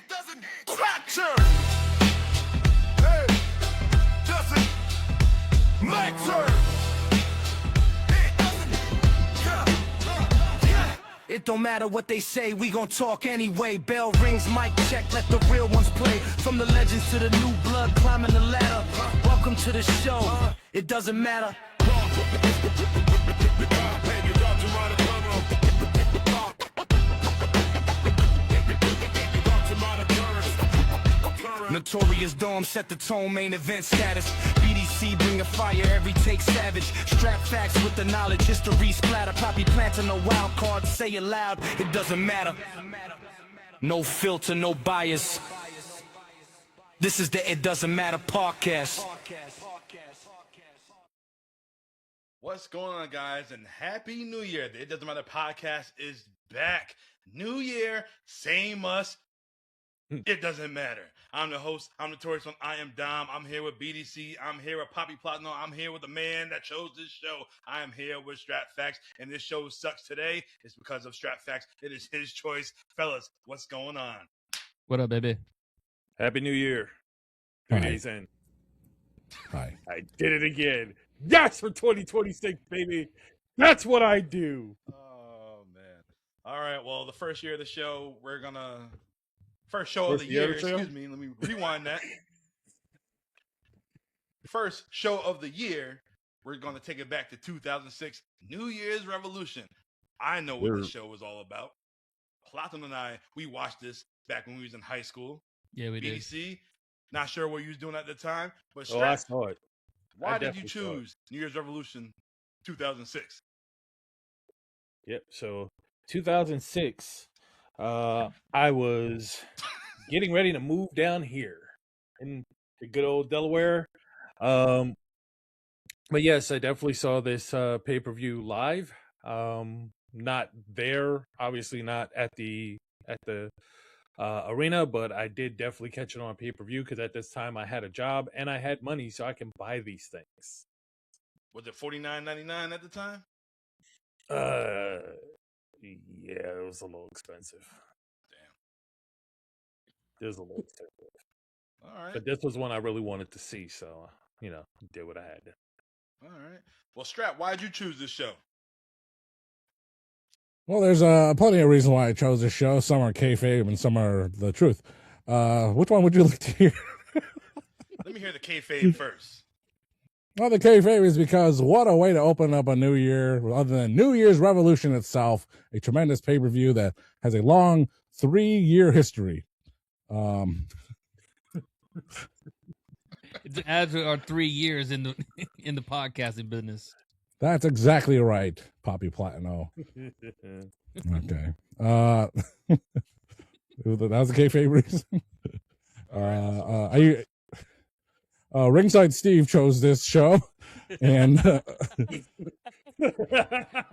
doesn't matter. Hey, doesn't matter. It don't matter what they say, we gon' talk anyway. Bell rings, mic check, let the real ones play. From the legends to the new blood climbing the ladder. Welcome to the show, it doesn't matter. Notorious Dome set the tone, main event status. BDC bring a fire, every take savage. Strap facts with the knowledge, history splatter. Poppy planting a wild card, say it loud, it doesn't matter. No filter, no bias. This is the It Doesn't Matter podcast. What's going on, guys, and Happy New Year. The It Doesn't Matter podcast is back. New year, same us. It doesn't matter. I'm the host. I'm Notorious One. I am Dom. I'm here with BDC. I'm here with Poppy Platino. I'm here with the man that chose this show. I am here with Strat Facts, and this show sucks today. It's because of Strat Facts. It is his choice. Fellas, what's going on? What up, baby? Happy New Year. 3 days in. Hi. I did it again. Yes, for 2026, baby. That's what I do. Oh, man. All right, well, the first year of the show, we're going to... First show of the year, excuse me, let me rewind that. First show of the year, we're going to take it back to 2006, New Year's Revolution. I know what this show was all about. Platinum and I, we watched this back when we was in high school. Yeah, we did. BDC, not sure what you was doing at the time, but Oh, I saw it. Why did you choose New Year's Revolution 2006? Yep, so 2006, I was getting ready to move down here in the good old Delaware. But yes, I definitely saw this pay-per-view live. Not there, obviously not at the arena, but I did definitely catch it on pay-per-view because at this time I had a job and I had money so I can buy these things. Was it $49.99 at the time? Yeah, it was a little expensive. Damn. It was a little expensive. All right. But this was one I really wanted to see, so, did what I had to. All right. Well, Strat, why did you choose this show? Well, there's plenty of reasons why I chose this show. Some are kayfabe and some are the truth. Which one would you like to hear? Let me hear the kayfabe first. Well, the kayfabe is because what a way to open up a new year, other than New Year's Revolution itself, a tremendous pay-per-view that has a long 3-year history. It adds our 3 years in the podcasting business. That's exactly right, Poppy Platino. Okay. That was the kayfabe reason. Ringside Steve chose this show, and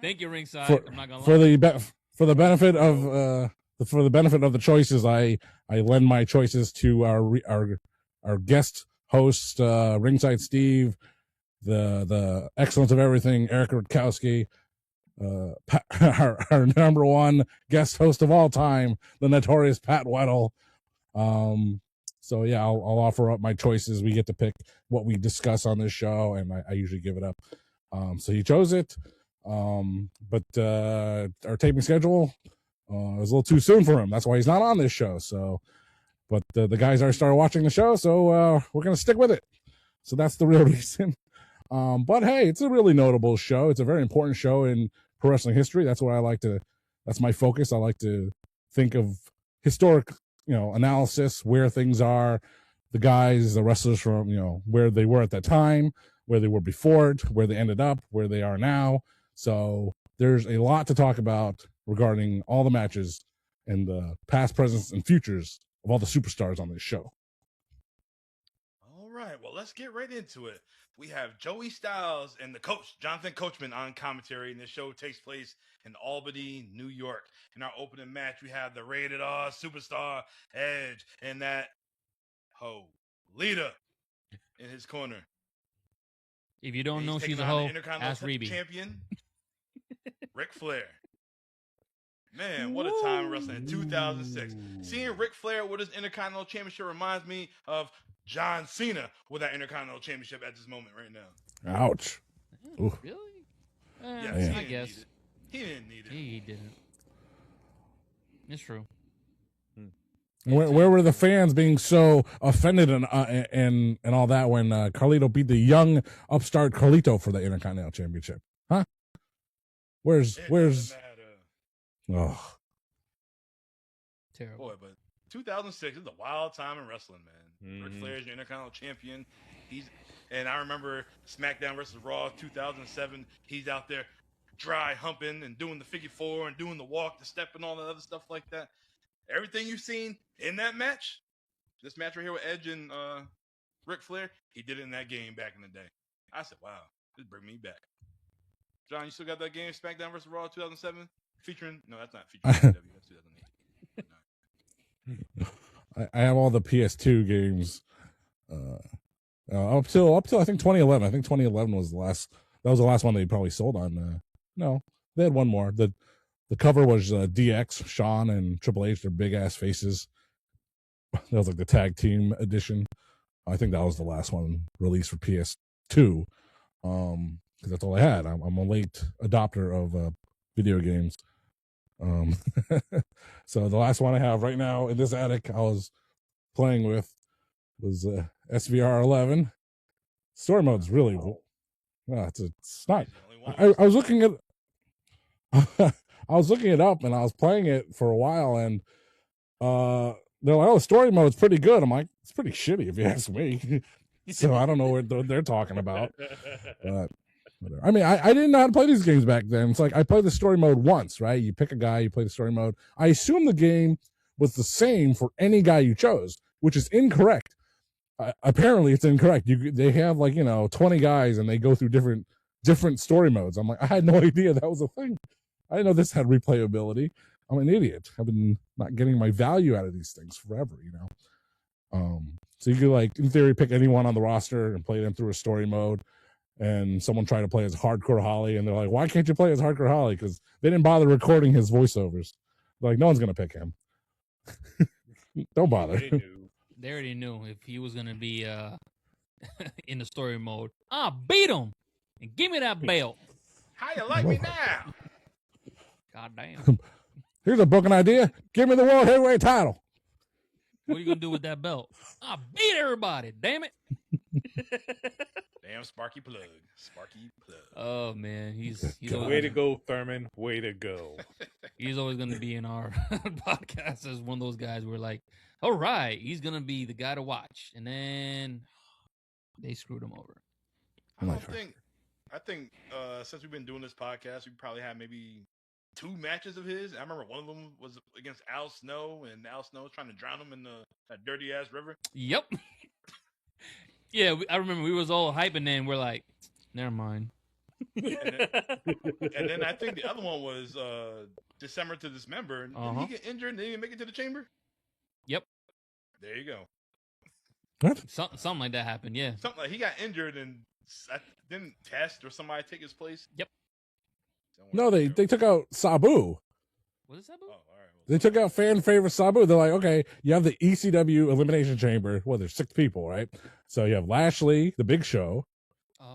thank you, Ringside. I'm not gonna lie. For the benefit of the choices, I lend my choices to our guest host, Ringside Steve, the excellence of everything, Eric Rutkowski, our number one guest host of all time, the notorious Pat Weddle. So yeah, I'll offer up my choices. We get to pick what we discuss on this show, and I usually give it up. So he chose it, but our taping schedule was a little too soon for him. That's why he's not on this show. So, but the guys already started watching the show, so we're gonna stick with it. So that's the real reason. But hey, it's a really notable show. It's a very important show in pro wrestling history. That's what I like to. That's my focus. I like to think of historic, analysis, where things are, the guys, the wrestlers from, where they were at that time, where they were before it, where they ended up, where they are now. So there's a lot to talk about regarding all the matches and the past, presents, and futures of all the superstars on this show. All right, well, let's get right into it. We have Joey Styles and the coach, Jonathan Coachman, on commentary, and this show takes place in Albany, New York. In our opening match, we have the rated R superstar Edge and that Lita in his corner. If you don't know she's a hoe, ask Reby. Champion Ric Flair. Man, what a time in wrestling in 2006. Seeing Ric Flair with his Intercontinental Championship reminds me of John Cena with that Intercontinental Championship at this moment right now. Ouch. Ooh. Really? Yes, Yeah. he I didn't guess. need it. He didn't need it. He didn't. It's true. Where were the fans being so offended and all that when Carlito beat the young upstart Carlito for the Intercontinental Championship? Huh? Where's It doesn't matter. oh Terrible. Boy, but 2006 is a wild time in wrestling, man. Ric Mhm. Flair's your Intercontinental Champion. And I remember SmackDown versus Raw 2007. He's out there dry humping and doing the figure four and doing the walk, the step, and all that other stuff like that. Everything you've seen in that match, this match right here with Edge and Ric Flair, he did it in that game back in the day. I said, wow, this bring me back. John, you still got that game, SmackDown versus Raw 2007? Featuring, no, that's not featuring AEW, that's 2008. I have all the PS2 games up till I think 2011. I think 2011 was the last. That was the last one they probably sold on. No, they had one more. The cover was DX, Shawn, and Triple H. Their big ass faces. That was like the tag team edition. I think that was the last one released for PS2. Because that's all I had. I'm a late adopter of video games. So the last one I have right now in this attic I was playing with was SVR 11. Story mode's really it's not. He's the only one. I was looking at I was looking it up and I was playing it for a while and they're like, oh, the story mode's pretty good. I'm like, it's pretty shitty if you ask me. So I don't know what they're talking about. Whatever. I mean, I didn't know how to play these games back then. It's like I played the story mode once, right? You pick a guy, you play the story mode. I assume the game was the same for any guy you chose, which is incorrect. Apparently, it's incorrect. They have 20 guys and they go through different story modes. I'm like, I had no idea that was a thing. I didn't know this had replayability. I'm an idiot. I've been not getting my value out of these things forever, So you could in theory, pick anyone on the roster and play them through a story mode. And someone tried to play as Hardcore Holly, and they're like, why can't you play as Hardcore Holly? Because they didn't bother recording his voiceovers. They're like, no one's going to pick him. Don't bother. They already knew if he was gonna be in the story mode. Beat him and give me that belt. How you like me now? God damn. Here's a booking idea. Give me the World Heavyweight title. What are you gonna do with that belt? Beat everybody. Damn it. Damn Sparky Plug. Sparky Plug. Oh man, he's Way to go, Thurman. Way to go. He's always going to be in our podcast as one of those guys where like, all right, he's going to be the guy to watch. And then they screwed him over. I think since we've been doing this podcast, we probably had maybe 2 matches of his. I remember one of them was against Al Snow, and Al Snow was trying to drown him in that dirty ass river. Yep. Yeah, I remember we was all hyping then. We're like, never mind. And then I think the other one was December to Dismember. Did he get injured and didn't even make it to the chamber? Yep. There you go. What? Something like that happened, yeah. Something like he got injured and didn't test or somebody take his place. Yep. No, they took out Sabu. What is that, boo? Oh, all right. They took out fan favorite Sabu. They're like, okay, you have the ECW Elimination Chamber. Well, there's 6 people, right? So you have Lashley, The Big Show,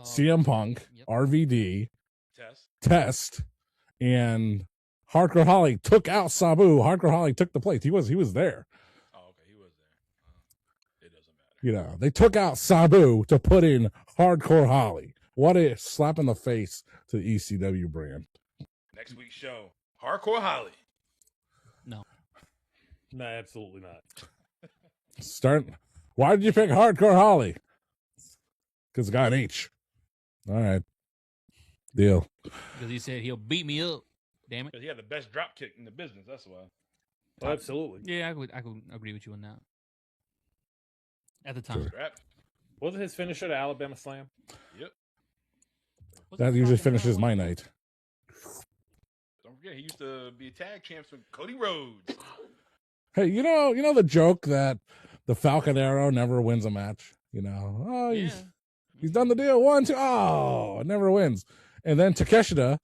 CM Punk, Yep. RVD, Test. Test, and Hardcore Holly took out Sabu. Hardcore Holly took the place. He was there. Oh, okay. He was there. It doesn't matter. They took out Sabu to put in Hardcore Holly. What a slap in the face to the ECW brand. Next week's show, Hardcore Holly. No, absolutely not. Why did you pick Hardcore Holly? Because it got an H. All right. Deal. Because he said he'll beat me up. Damn it. Because he had the best drop kick in the business. That's why. Oh, absolutely. Yeah, I could agree with you on that. At the time. Sure. Strap. Wasn't his finisher the Alabama Slam? Yep. That usually finishes my night. Don't forget, he used to be a tag champ with Cody Rhodes. Hey, you know the joke that the Falcon Arrow never wins a match? He's done the deal 1, 2. Oh, it never wins. And then Takeshita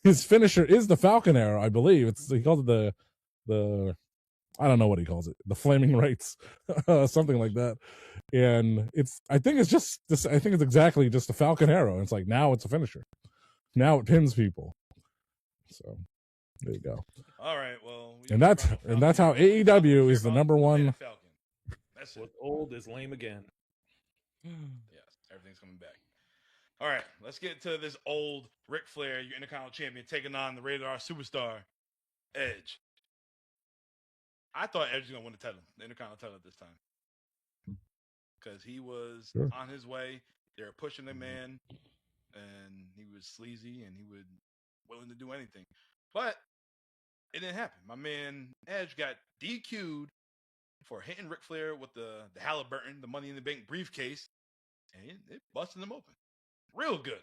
his finisher is the Falcon Arrow, I believe. He calls it the I don't know what he calls it, the flaming rights, something like that. And I think it's just this. I think it's exactly just a Falcon Arrow. It's like now it's a finisher. Now it pins people. So there you go. All right, well, And that's how AEW is the number one. Falcon. That's What's it. old is lame again. Yes, everything's coming back. All right, let's get to this old Ric Flair, your Intercontinental Champion, taking on the Rated R Superstar, Edge. I thought Edge was going to win the title, the Intercontinental title at this time. Because he was on his way. They were pushing the man, and he was sleazy, and he was willing to do anything. But it didn't happen. My man Edge got DQ'd for hitting Ric Flair with the Halliburton, the Money in the Bank briefcase, and it busted him open. Real good.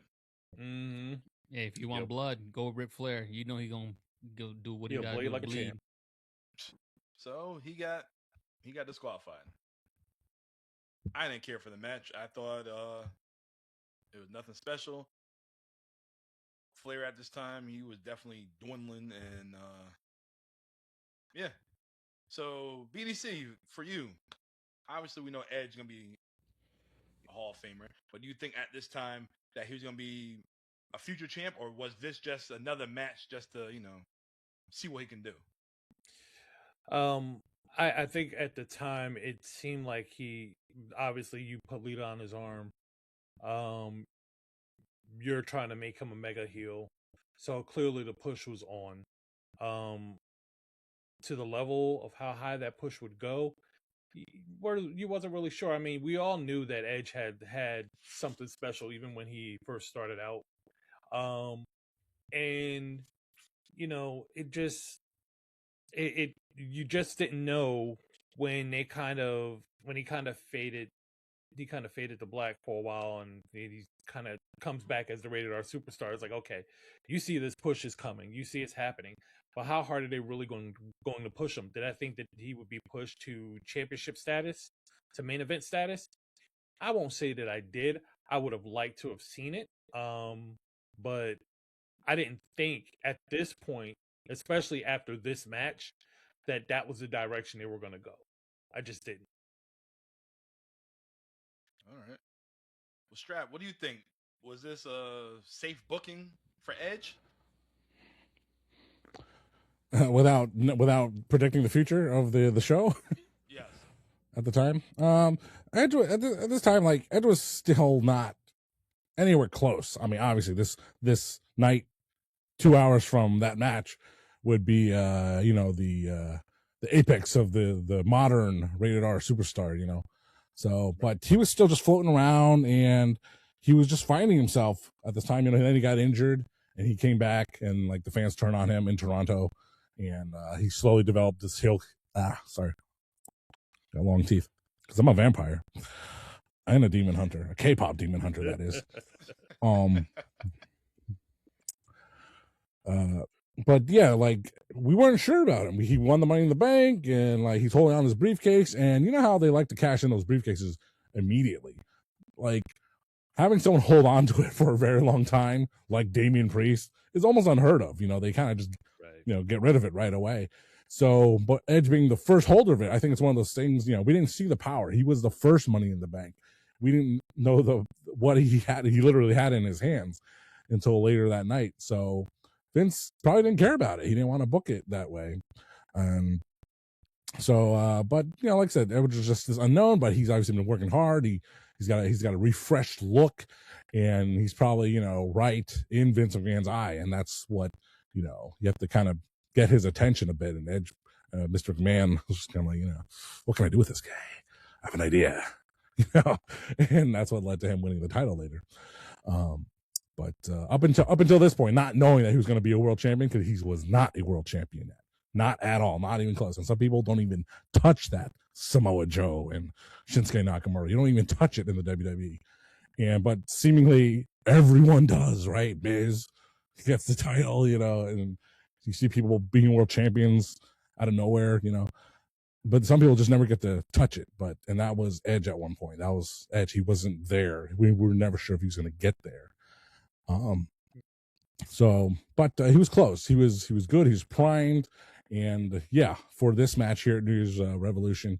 Mm-hmm. Hey, if you want blood, go with Ric Flair. You know he gonna go do what he got to do like to a bleed. champ. So he got disqualified. I didn't care for the match. I thought it was nothing special. Flair at this time, he was definitely dwindling, and yeah. So BDC for you, obviously we know Edge is gonna be a Hall of Famer, but do you think at this time that he was gonna be a future champ, or was this just another match just to see what he can do? I think at the time it seemed like he obviously you put Lita on his arm. You're trying to make him a mega heel, so clearly the push was on. To the level of how high that push would go, you wasn't really sure. I mean, we all knew that Edge had something special even when he first started out. And it just you just didn't know when he kind of faded. He kind of faded to black for a while, and he kind of comes back as the Rated R Superstar. It's like, okay, you see this push is coming, you see it's happening, but how hard are they really going to push him? Did I think that he would be pushed to championship status, to main event status? I won't say that I did. I would have liked to have seen it, but I didn't think at this point, especially after this match, that was the direction they were going to go. I just didn't. All right. Well, Strap, what do you think? Was this a safe booking for Edge? Without predicting the future of the show. Yes. At the time, Edge at this time, like Edge was still not anywhere close. I mean, obviously this night, 2 hours from that match, would be the apex of the modern Rated R Superstar. So, but he was still just floating around, and he was just finding himself at this time. And then he got injured, and he came back, and like the fans turned on him in Toronto, and he slowly developed this heel. Sorry, got long teeth because I'm a vampire and a demon hunter, a K-pop demon hunter, that is. But yeah, like we weren't sure about him. He won the Money in the Bank, and like he's holding on his briefcase, and you know how they like to cash in those briefcases immediately. Like having someone hold on to it for a very long time, like Damian Priest, is almost unheard of. They kind of just get rid of it right away. So, but Edge being the first holder of it, I think it's one of those things. We didn't see the power. He was the first Money in the Bank. We didn't know what he had. He literally had in his hands until later that night. So Vince probably didn't care about it. He didn't want to book it that way. So, but like I said, it was just this unknown, but he's obviously been working hard. He's got a refreshed look, and he's probably, right in Vince McMahon's eye. And that's what, you have to kind of get his attention a bit. And Edge, Mr. McMahon was just kind of like, what can I do with this guy? I have an idea, and that's what led to him winning the title later. But up until this point, not knowing that he was going to be a world champion, because he was not a world champion yet, not at all, not even close. And some people don't even touch that. Samoa Joe and Shinsuke Nakamura, you don't even touch it in the WWE. But seemingly everyone does, right? Miz gets the title, and you see people being world champions out of nowhere, But some people just never get to touch it. And that was Edge at one point. That was Edge. He wasn't there. We were never sure if he was going to get there. So, but he was close. He was good. He was primed, and yeah, for this match here at New Year's Revolution,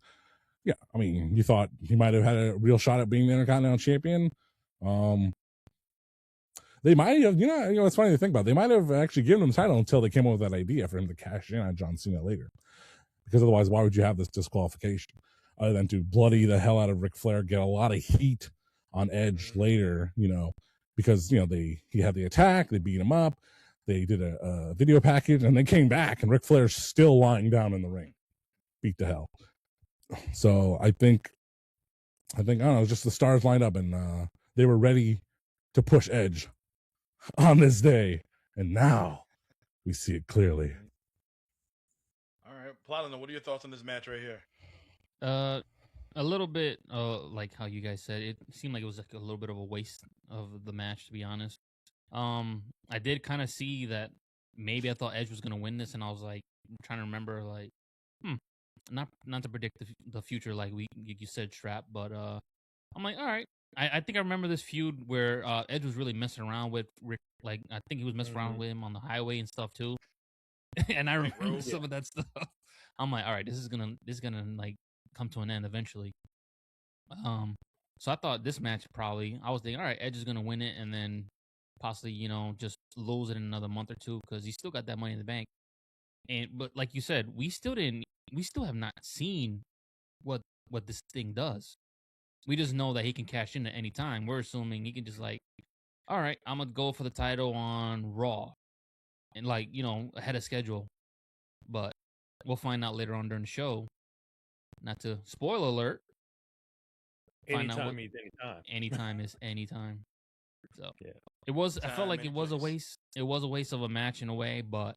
yeah, I mean, you thought he might have had a real shot at being the Intercontinental Champion. They might have, it's funny to think about. They might have actually given him the title until they came up with that idea for him to cash in on John Cena later. Because otherwise, why would you have this disqualification other than to bloody the hell out of Ric Flair, get a lot of heat on Edge later, because he had the attack, they beat him up, they did a video package, and they came back, and Ric Flair's still lying down in the ring, beat to hell. So I think I don't know, just the stars lined up, and they were ready to push Edge on this day, and now we see it clearly. All right, Platinum, what are your thoughts on this match right here? A little bit, like how you guys said, it seemed like it was like a little bit of a waste of the match, to be honest. I did kind of see that maybe I thought Edge was gonna win this, and I was like trying to remember, like, not to predict the future, like you said, Strap, but I'm like, all right. I think I remember this feud where Edge was really messing around with Rick. Like, I think he was messing around with him on the highway and stuff too. And I remember some of that stuff. I'm like, all right, this is gonna like come to an end eventually. So I thought this match probably, I was thinking, all right, Edge is gonna win it and then possibly, just lose it in another month or two because he still got that Money in the Bank. But like you said, we still have not seen what this thing does. We just know that he can cash in at any time. We're assuming he can just like, all right, I'm gonna go for the title on Raw, and like ahead of schedule. But we'll find out later on during the show. Not to spoil alert. Anytime means anytime. Anytime is anytime. So yeah, it was. I felt like it was a waste. It was a waste of a match in a way, but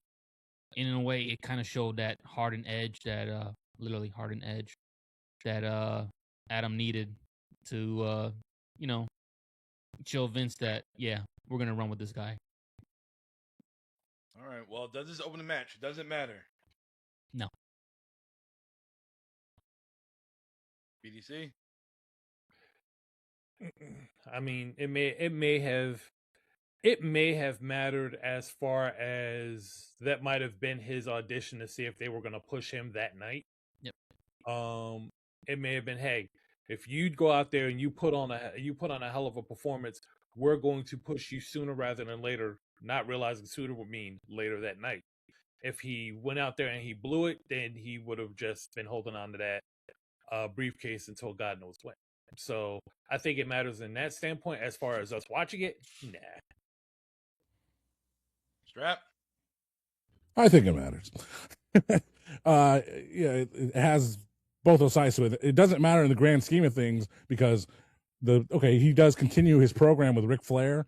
in a way, it kind of showed that hardened edge that literally hardened edge that Adam needed to show Vince that we're gonna run with this guy. All right. Well, does this open the match? Doesn't matter. No. BDC. I mean, it may have mattered as far as that might have been his audition to see if they were going to push him that night. Yep. It may have been, hey, if you'd go out there and you put on a hell of a performance, we're going to push you sooner rather than later. Not realizing sooner would mean later that night. If he went out there and he blew it, then he would have just been holding on to that briefcase until God knows when. So I think it matters in that standpoint. As far as us watching it, nah. Strap. I think it matters. It has both those sides to it. It doesn't matter in the grand scheme of things because he does continue his program with Ric Flair.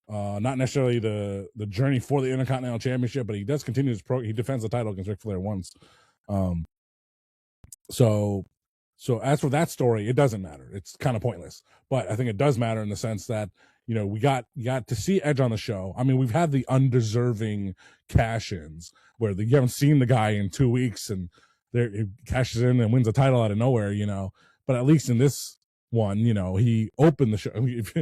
Not necessarily the journey for the Intercontinental Championship, but he does continue his he defends the title against Ric Flair once. So as for that story, it doesn't matter. It's kind of pointless. But I think it does matter in the sense that, we got to see Edge on the show. I mean, we've had the undeserving cash-ins where you haven't seen the guy in 2 weeks and he cashes in and wins the title out of nowhere, But at least in this one, he opened the show. I mean, if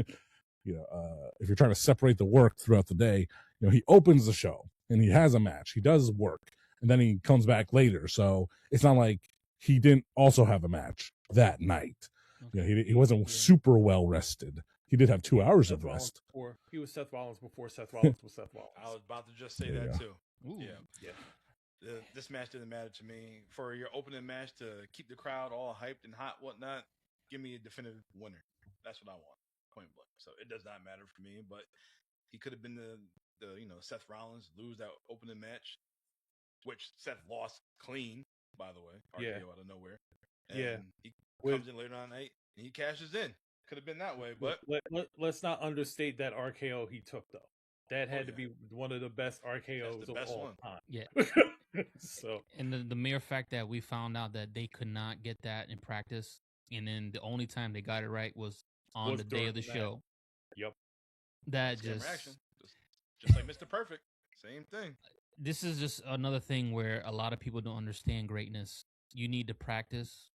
you're trying to separate the work throughout the day, he opens the show and he has a match. He does work and then he comes back later. So it's not like he didn't also have a match that night. Okay. He wasn't super well rested. He did have 2 hours of rest. He was Seth Rollins before Seth Rollins was Seth Rollins. I was about to just say that too. Ooh. Yeah. This match didn't matter to me. For your opening match to keep the crowd all hyped and hot, whatnot, give me a definitive winner. That's what I want. Point blank. So it does not matter for me, but he could have been the Seth Rollins, lose that opening match, which Seth lost clean, by the way. RKO out of nowhere. And he comes in later on night and he cashes in. Could have been that way, but let's not understate that RKO he took though. That had to be one of the best RKOs of all time. Yeah. So and the mere fact that we found out that they could not get that in practice, and then the only time they got it right was on the day of the show. Yep. That just like Mr. Perfect, same thing. This is just another thing where a lot of people don't understand greatness. You need to practice,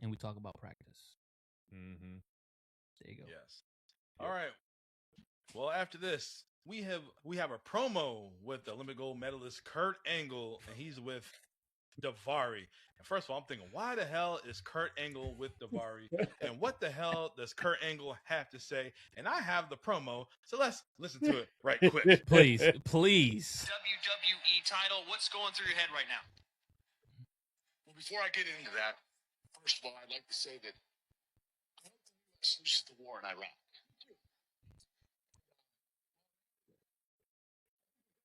and we talk about practice. Mm-hmm. There you go. Yes. All right. Well, after this, we have a promo with the Olympic gold medalist Kurt Angle, and he's with Daivari. And first of all, I'm thinking, why the hell is Kurt Angle with Daivari? And what the hell does Kurt Angle have to say? And I have the promo, so let's listen to it right quick. Please. WWE title, what's going through your head right now? Well, before I get into that, first of all, I'd like to say that I hope the U.S. loses the war in Iraq.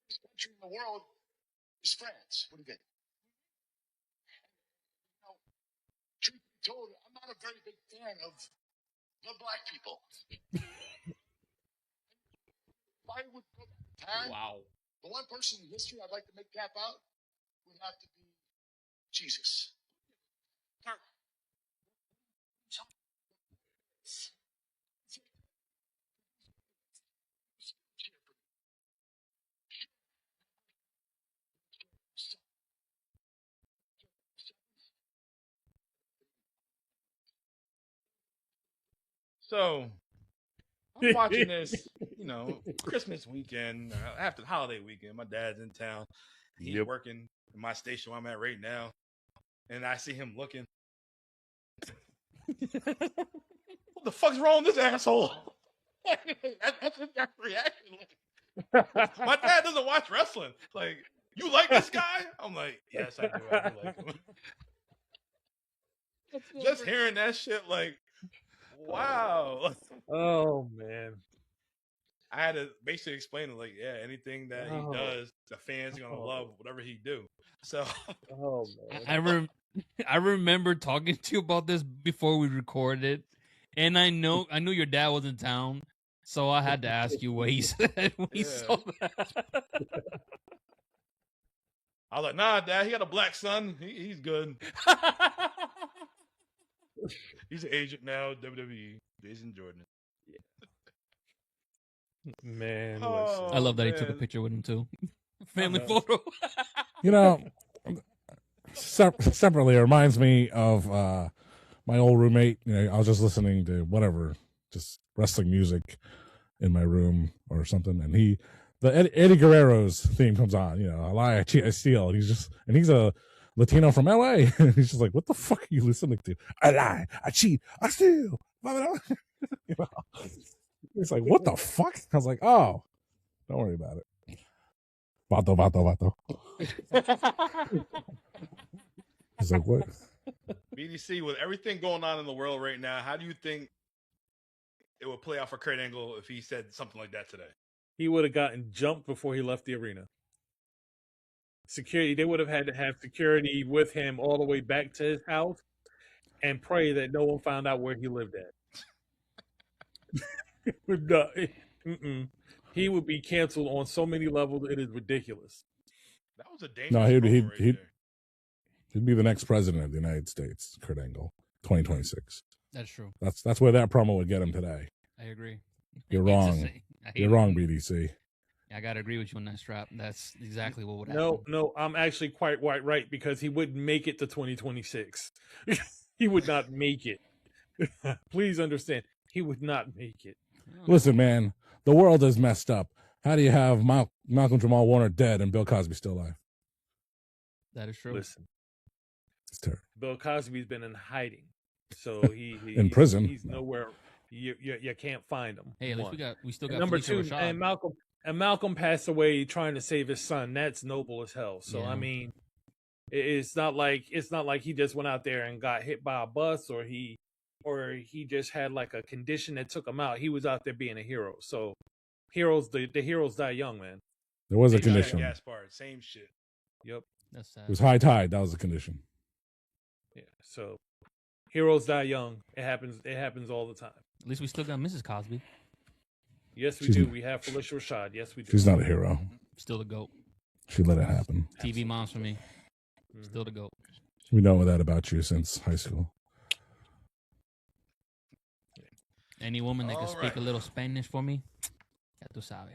This country in the world is France. What do you think? Now, truth be told, I'm not a very big fan of the black people. If I would go back in time, Wow. the one person in history I'd like to make tap out would have to be Jesus. So I'm watching this, Christmas weekend, after the holiday weekend. My dad's in town. He's working in my station where I'm at right now. And I see him looking. What the fuck's wrong with this asshole? That's his reaction. My dad doesn't watch wrestling. Like, you like this guy? I'm like, yes, I do. I do like him. Just hearing that shit, like, wow. Oh man. I had to basically explain it, like, yeah, anything that he does, the fans are gonna love whatever he do. So, Oh man. I remember talking to you about this before we recorded, and I knew your dad was in town, so I had to ask you what he said when he saw that. I was like, nah, Dad, he got a black son. He's good. He's an agent now, WWE. Jason Jordan. Man, Oh, I love that he took a man. picture with him too. Family photo. Separately, it reminds me of my old roommate. I was just listening to whatever, just wrestling music in my room or something, and Eddie Guerrero's theme comes on. I lie, I cheat, I steal, and he's a Latino from LA. And he's just like, what the fuck are you listening to? I lie, I cheat, I steal. It's like, what the fuck? I was like, oh, don't worry about it. Vato. He's like, what? BDC, with everything going on in the world right now, how do you think it would play out for Kurt Angle if he said something like that today? he would have gotten jumped before he left the arena. Security, they would have had to have security with him all the way back to his house and pray that no one found out where he lived at. No, he would be canceled on so many levels. It is ridiculous. That was a dangerous. No, promo he'd there. be the next president of the United States, Kurt Angle, 2026. That's true. That's where that promo would get him today. I agree. You're I hate to wrong. say- I hate You're it. wrong, BDC. I gotta agree with you on that, Strap. That's exactly what would happen. No, I'm actually quite right because he wouldn't make it to 2026. He would not make it. Please understand, he would not make it. Listen, man, the world is messed up. How do you have Malcolm Jamal Warner dead and Bill Cosby still alive? That is true. Listen, It's terrible. Bill Cosby's been in hiding, so he In prison. He's nowhere. You can't find him. Hey, at least One. we still got And number Felicia two, Rashad. and Malcolm passed away trying to save his son. That's noble as hell. So Yeah. I mean, it's not like he just went out there and got hit by a bus or he just had like a condition that took him out. He was out there being a hero. So the heroes die young, man. There was a Same condition. Gaspard, same shit. Yep. That's sad. It was high tide. That was the condition. Yeah. So heroes die young. It happens all the time. At least we still got Mrs. Cosby. Yes, we She's- do. We have Felicia Rashad. Yes, we do. She's not a hero. Still the GOAT. She let it happen. TV moms for me. Mhm. Still the GOAT. We know that about you since high school. Any woman that can All speak right. a little Spanish for me, ya tú sabes.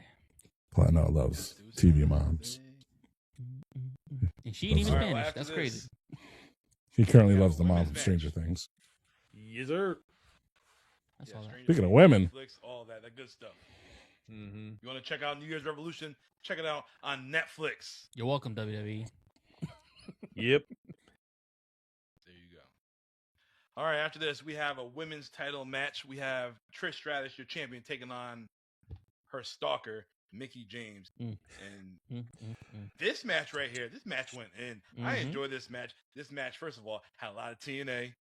Platinum loves TV moms. And she ain't even All right, well, Spanish. after That's this, crazy. He currently Yeah, loves the mom women's from match. Stranger Things. Yes, sir. That's Yeah, all that. Stranger Speaking of Things, women. Netflix, all that good stuff. Mm-hmm. You want to check out New Year's Revolution? Check it out on Netflix. You're welcome, WWE. Yep. There you go. All right, after this, we have a women's title match. We have Trish Stratus, your champion, taking on her stalker, Mickie James. Mm. And this match right here, this match went in. I enjoyed this match. This match, first of all, had a lot of TNA.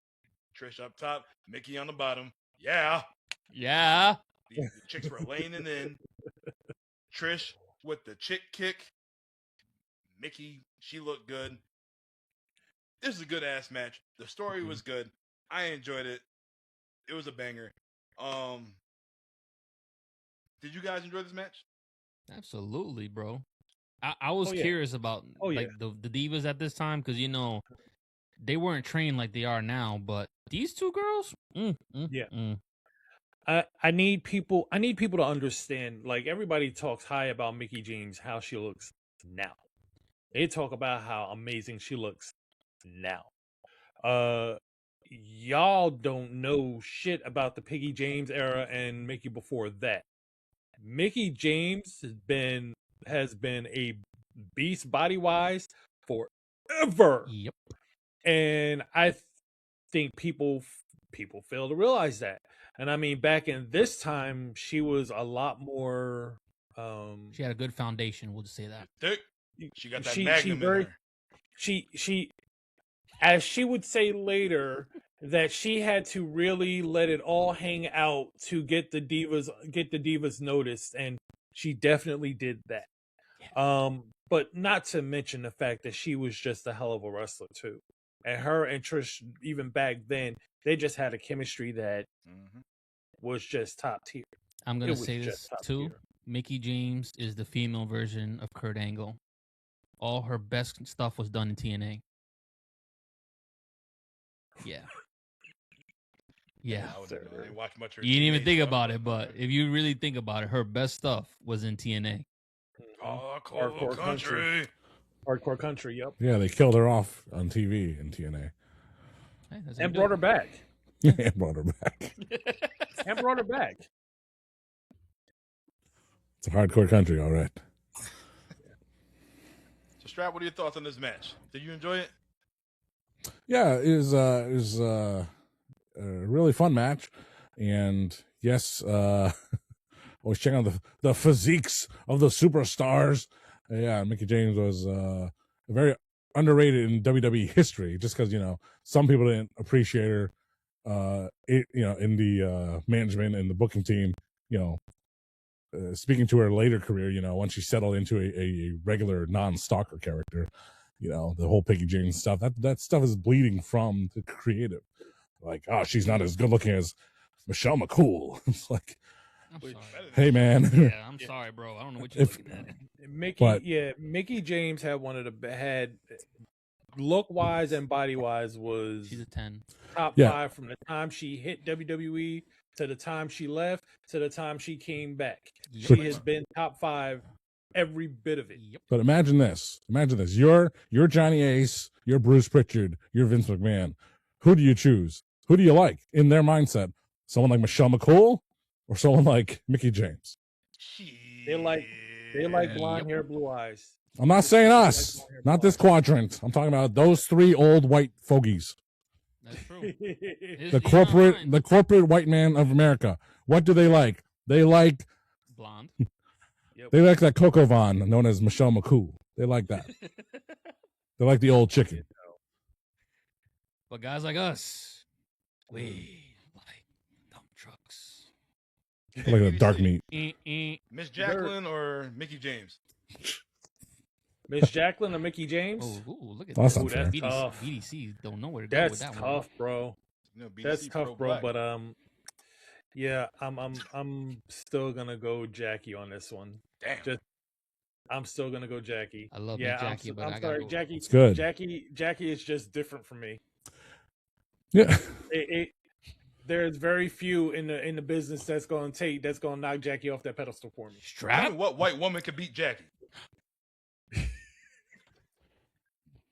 Trish up top, Mickie on the bottom. Yeah. Yeah. The chicks were laying it in. Trish with the chick kick. Mickie, she looked good. This is a good ass match. The story was good. I enjoyed it. It was a banger. Did you guys enjoy this match? Absolutely, bro. I was yeah. curious about yeah. the divas at this time because they weren't trained like they are now, but these two girls, I need people to understand. Like, everybody talks high about Mickie James, how she looks now. They talk about how amazing she looks now. Y'all don't know shit about the Mickie James era and Mickie before that. Mickie James has been a beast body wise forever. Yep. And I think people fail to realize that. And I mean, back in this time, she was a lot more. She had a good foundation. We'll just say that. Thick. She got that magnum in her. She, as she would say later, that she had to really let it all hang out to get the divas noticed, and she definitely did that. But not to mention the fact that she was just a hell of a wrestler too. And her and Trish, even back then, they just had a chemistry that was just top tier. I'm gonna say this too. Mickie James is the female version of Kurt Angle. All her best stuff was done in TNA. Yeah. Yeah. I didn't watch much of her You didn't even TNA think stuff. about it, but if you really think about it, her best stuff was in TNA. Hardcore country. Hardcore country, yep. Yeah, they killed her off on TV in TNA. Hey, that's And good. brought her back. And brought her back. And brought her back. It's a hardcore country, all right. So, Strap, what are your thoughts on this match? Did you enjoy it? Yeah, it was a really fun match, and yes, I was checking out the physiques of the superstars. Yeah, Mickie James was very underrated in WWE history, just because some people didn't appreciate her. In the management and the booking team, speaking to her later career, once she settled into a regular non-stalker character, the whole Mickie James stuff, that stuff is bleeding from the creative. Like, oh, she's not as good looking as Michelle McCool. It's like, I'm sorry. hey, man. Yeah, I'm sorry, bro. I don't know what you're looking at. Mickie James had look wise and body wise She's a 10. top 5 from the time she hit WWE to the time she left to the time she came back. Yep. She has been top 5 every bit of it. Yep. But imagine this. You're Johnny Ace, you're Bruce Pritchard, you're Vince McMahon. Who do you choose? Who do you like in their mindset? Someone like Michelle McCool or someone like Mickie James? They like blonde hair, blue eyes. I'm not saying us, not this quadrant. I'm talking about those 3 old white fogies. That's true. The corporate white man of America. What do they like? They like blonde. They like that Coco Vaughn, known as Michelle McCool. They like that. They like the old chicken. But guys like us, we like dump trucks. They like the dark meat. Miss Jacqueline or Mickie James? Miss Jacqueline or Mickie James? Oh, look at That's that. not fair. That's tough. BDC don't know where to go That's with that tough, one. bro. BDC That's tough, bro. Black. But yeah, I'm still gonna go Jackie on this one. Damn. I'm still gonna go Jackie. I love Jackie, but I'm I sorry, gotta go. Jackie. It's good. Jackie is just different from me. Yeah. There's very few in the business that's gonna knock Jackie off that pedestal for me. I mean, what white woman could beat Jackie?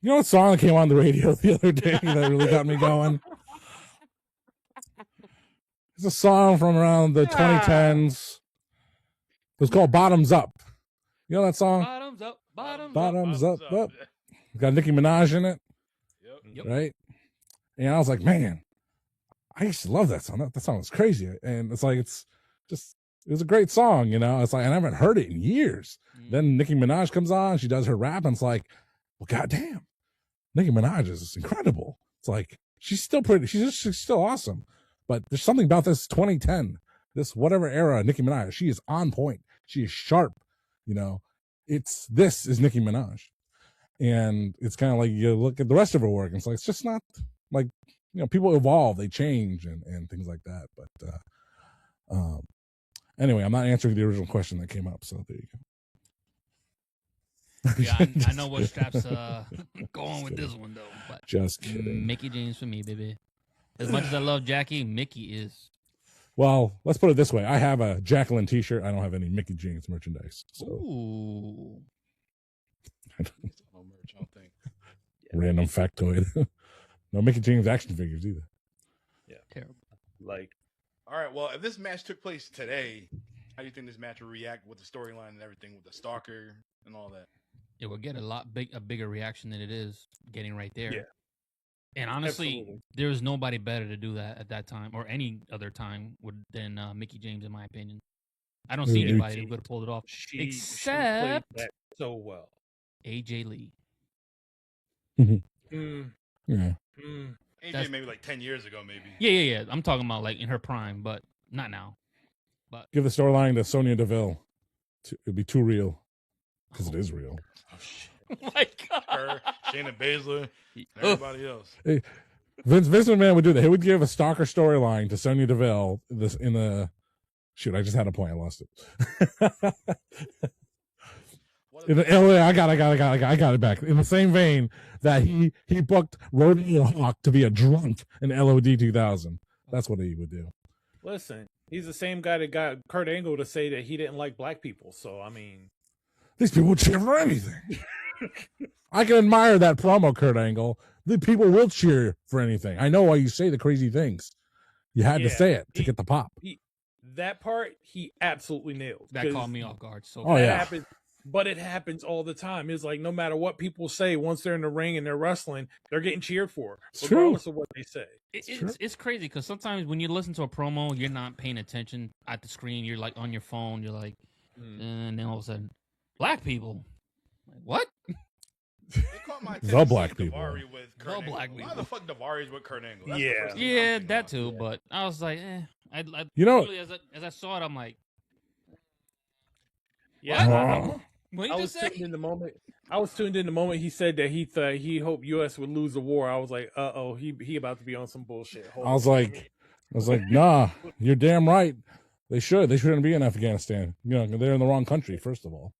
You know what song that came on the radio the other day that really got me going? It's a song from around the 2010s. was called Bottoms Up. You know that song? Bottoms up, bottoms up. Bottoms up. Got Nicki Minaj in it, Yep. right? And I was like, man, I used to love that song. That song was crazy. And it's like, it was a great song, you know? It's like, I haven't heard it in years. Then Nicki Minaj comes on, she does her rap, and it's like, well, goddamn, Nicki Minaj is incredible. It's like, she's still pretty, she's still awesome. But there's something about this 2010, this whatever era, Nicki Minaj, she is on point. She is sharp, you know? This is Nicki Minaj. And it's kind of like, you look at the rest of her work, and it's like, it's just not like, you know, people evolve, they change and things like that. But anyway, I'm not answering the original question that came up, so there you go. Yeah, I know what Strap's going with this one, though. But Just kidding. Mickey James for me, baby. As much as I love Jackie, Mickey is. Well, let's put it this way. I have a Jacqueline t-shirt. I don't have any Mickey James merchandise. So. Ooh. No merch, I don't think. Random factoid. No Mickey James action figures either. Yeah. Terrible. Like, All right, well, if this match took place today, how do you think this match would react with the storyline and everything, with the stalker and all that? It would get a bigger reaction than it is getting right there. Yeah. And honestly, Absolutely. there was nobody better to do that at that time or any other time than Mickey James, in my opinion. I don't see Yeah. anybody who could have pulled it off she played except that so well. AJ Lee. Mm, Yeah. mm. AJ That's- maybe like 10 years ago, maybe. Yeah. I'm talking about like in her prime, but not now. Give the storyline to Sonya Deville. It'd be too real. Because it is real. Oh, shit. Oh my God. Her, Shayna Baszler, and everybody else. Vince McMahon would do that. He would give a stalker storyline to Sonya Deville in the shoot, I just had a point. I lost it. I got it back. In the same vein that he booked Rodeo Hawk to be a drunk in LOD 2000. That's what he would do. Listen, he's the same guy that got Kurt Angle to say that he didn't like black people. So, I mean, These people would cheer for anything. I can admire that promo, Kurt Angle. The people will cheer for anything. I know why you say the crazy things. You had to Yeah, say it to get the pop. that part he absolutely nailed. That 'Cause caught me off guard. So Oh, that yeah. happens, but it happens all the time. It's like no matter what people say, once they're in the ring and they're wrestling, they're getting cheered for, It's true. regardless of what they say. It's crazy because sometimes when you listen to a promo, you're not paying attention at the screen. You're like on your phone. You're like, and then all of a sudden, black people. Like, what? It caught my The attention black seeing people. Davari with Kurt The Angle. black Why people. the fuck Davari's with Kurt Angle? That's the Yeah. first thing I'm Yeah, thinking that of. too. But I was like, I You know- literally, as I saw it, I'm like, Yeah, What? what I you was just say? tuned in the moment. I was tuned in the moment he said that he hoped U.S. would lose the war. I was like, he about to be on some bullshit. Hold I was on. like, nah, you're damn right. They shouldn't be in Afghanistan. You know, they're in the wrong country, first of all.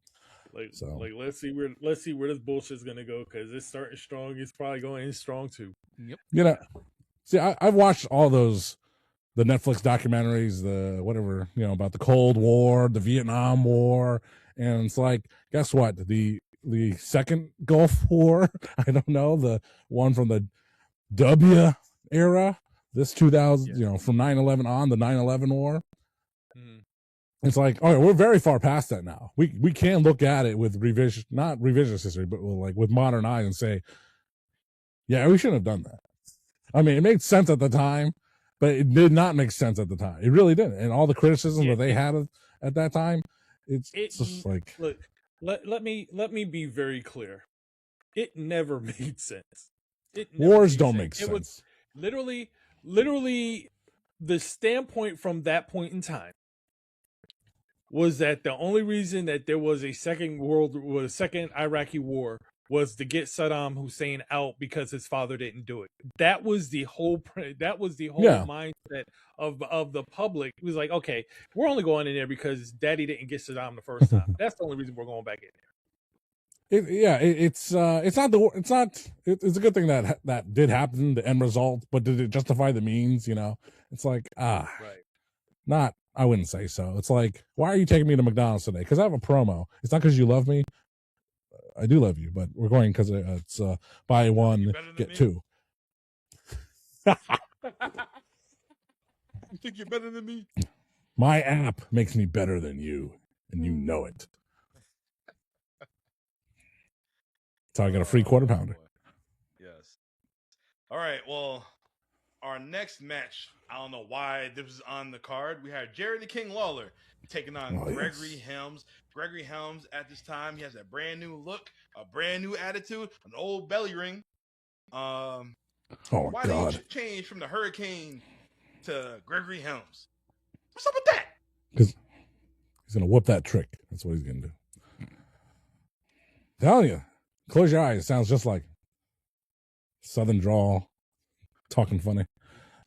So- let's see where this bullshit's gonna go because it's starting strong. It's probably going in strong too. You know, see, I've watched all the Netflix documentaries, the whatever, you know, about the Cold War, the Vietnam War, and it's like, guess what? The second Gulf War, I don't know, the one from the W era, this 2000, you know, from 9/11 on, the 9/11 war. It's like, all right, we're very far past that now. We can look at it with not revisionist history, but with modern eyes and say, yeah, we shouldn't have done that. I mean, it made sense at the time, but it did not make sense at the time. It really didn't. And all the criticism that they had at that time, it's just like, Look, let me be very clear. It never made sense. wars don't make It was sense. literally the standpoint from that point in time was that the only reason that there was a second Iraqi war was to get Saddam Hussein out because his father didn't do it. That was the whole Yeah. mindset of the public. It was like, okay, we're only going in there because Daddy didn't get Saddam the first time. That's the only reason we're going back in there. It's a good thing that did happen, the end result, but did it justify the means? You know, it's like, Right. I wouldn't say so. It's like, why are you taking me to McDonald's today? Because I have a promo. It's not because you love me. I do love you, but we're going because it's buy one, better than get me? two. You think you're better than me? My app makes me better than you. and you know it. So I got a free quarter pounder. Yes. All right. Well, our next match, I don't know why this was on the card. We had Jerry the King Lawler taking on Gregory Helms. Gregory Helms at this time, he has a brand new look, a brand new attitude, an old belly ring. Oh Why my God. did he change from the Hurricane to Gregory Helms? What's up with that? Because he's going to whoop that trick. That's what he's going to do. Telling you. Close your eyes. It sounds just like Southern drawl, talking funny.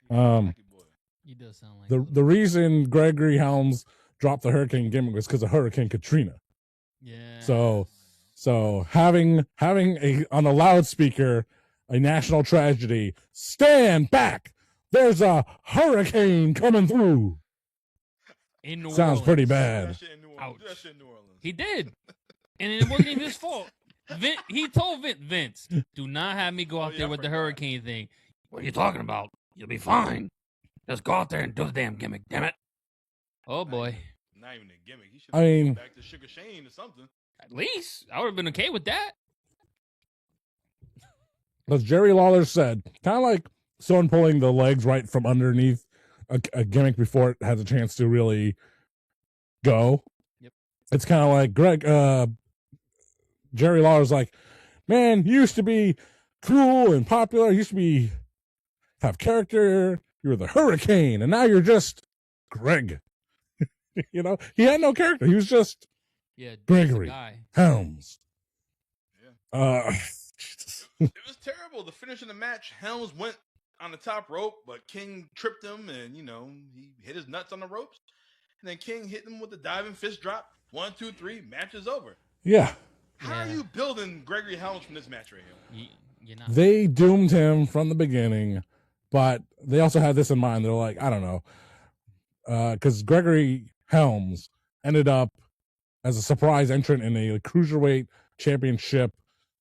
He does sound like The reason Gregory Helms dropped the Hurricane gimmick was because of Hurricane Katrina. Yeah. So having on a loudspeaker a national tragedy. Stand back! There's a hurricane coming through. In New Sounds Orleans. pretty bad. Ouch. That shit in New Orleans. He did, and it wasn't even his fault. He told Vince, "Do not have me go out there with the hurricane thing." What are you talking about? You'll be fine. Just go out there and do the damn gimmick, damn it. Oh boy. Not even a gimmick. He should I mean, back to Sugar Shane or something. At least I would have been okay with that. as Jerry Lawler said, kind of like someone pulling the legs right from underneath a gimmick before it has a chance to really go. Yep. It's kind of like Jerry Lawler's like, man, you used to be cool and popular. You used to have character. You were the Hurricane, and now you're just Greg. You know, he had no character. He was just Gregory Helms. Yeah. Jesus. It was terrible. The finish of the match, Helms went on the top rope, but King tripped him, and he hit his nuts on the ropes. And then King hit him with the diving fist drop. 1, 2, 3, match is over. Yeah. How are you building Gregory Helms from this match right here? You're not. They doomed him from the beginning, but they also had this in mind. They're like, I don't know, because Gregory Helms ended up as a surprise entrant in a cruiserweight championship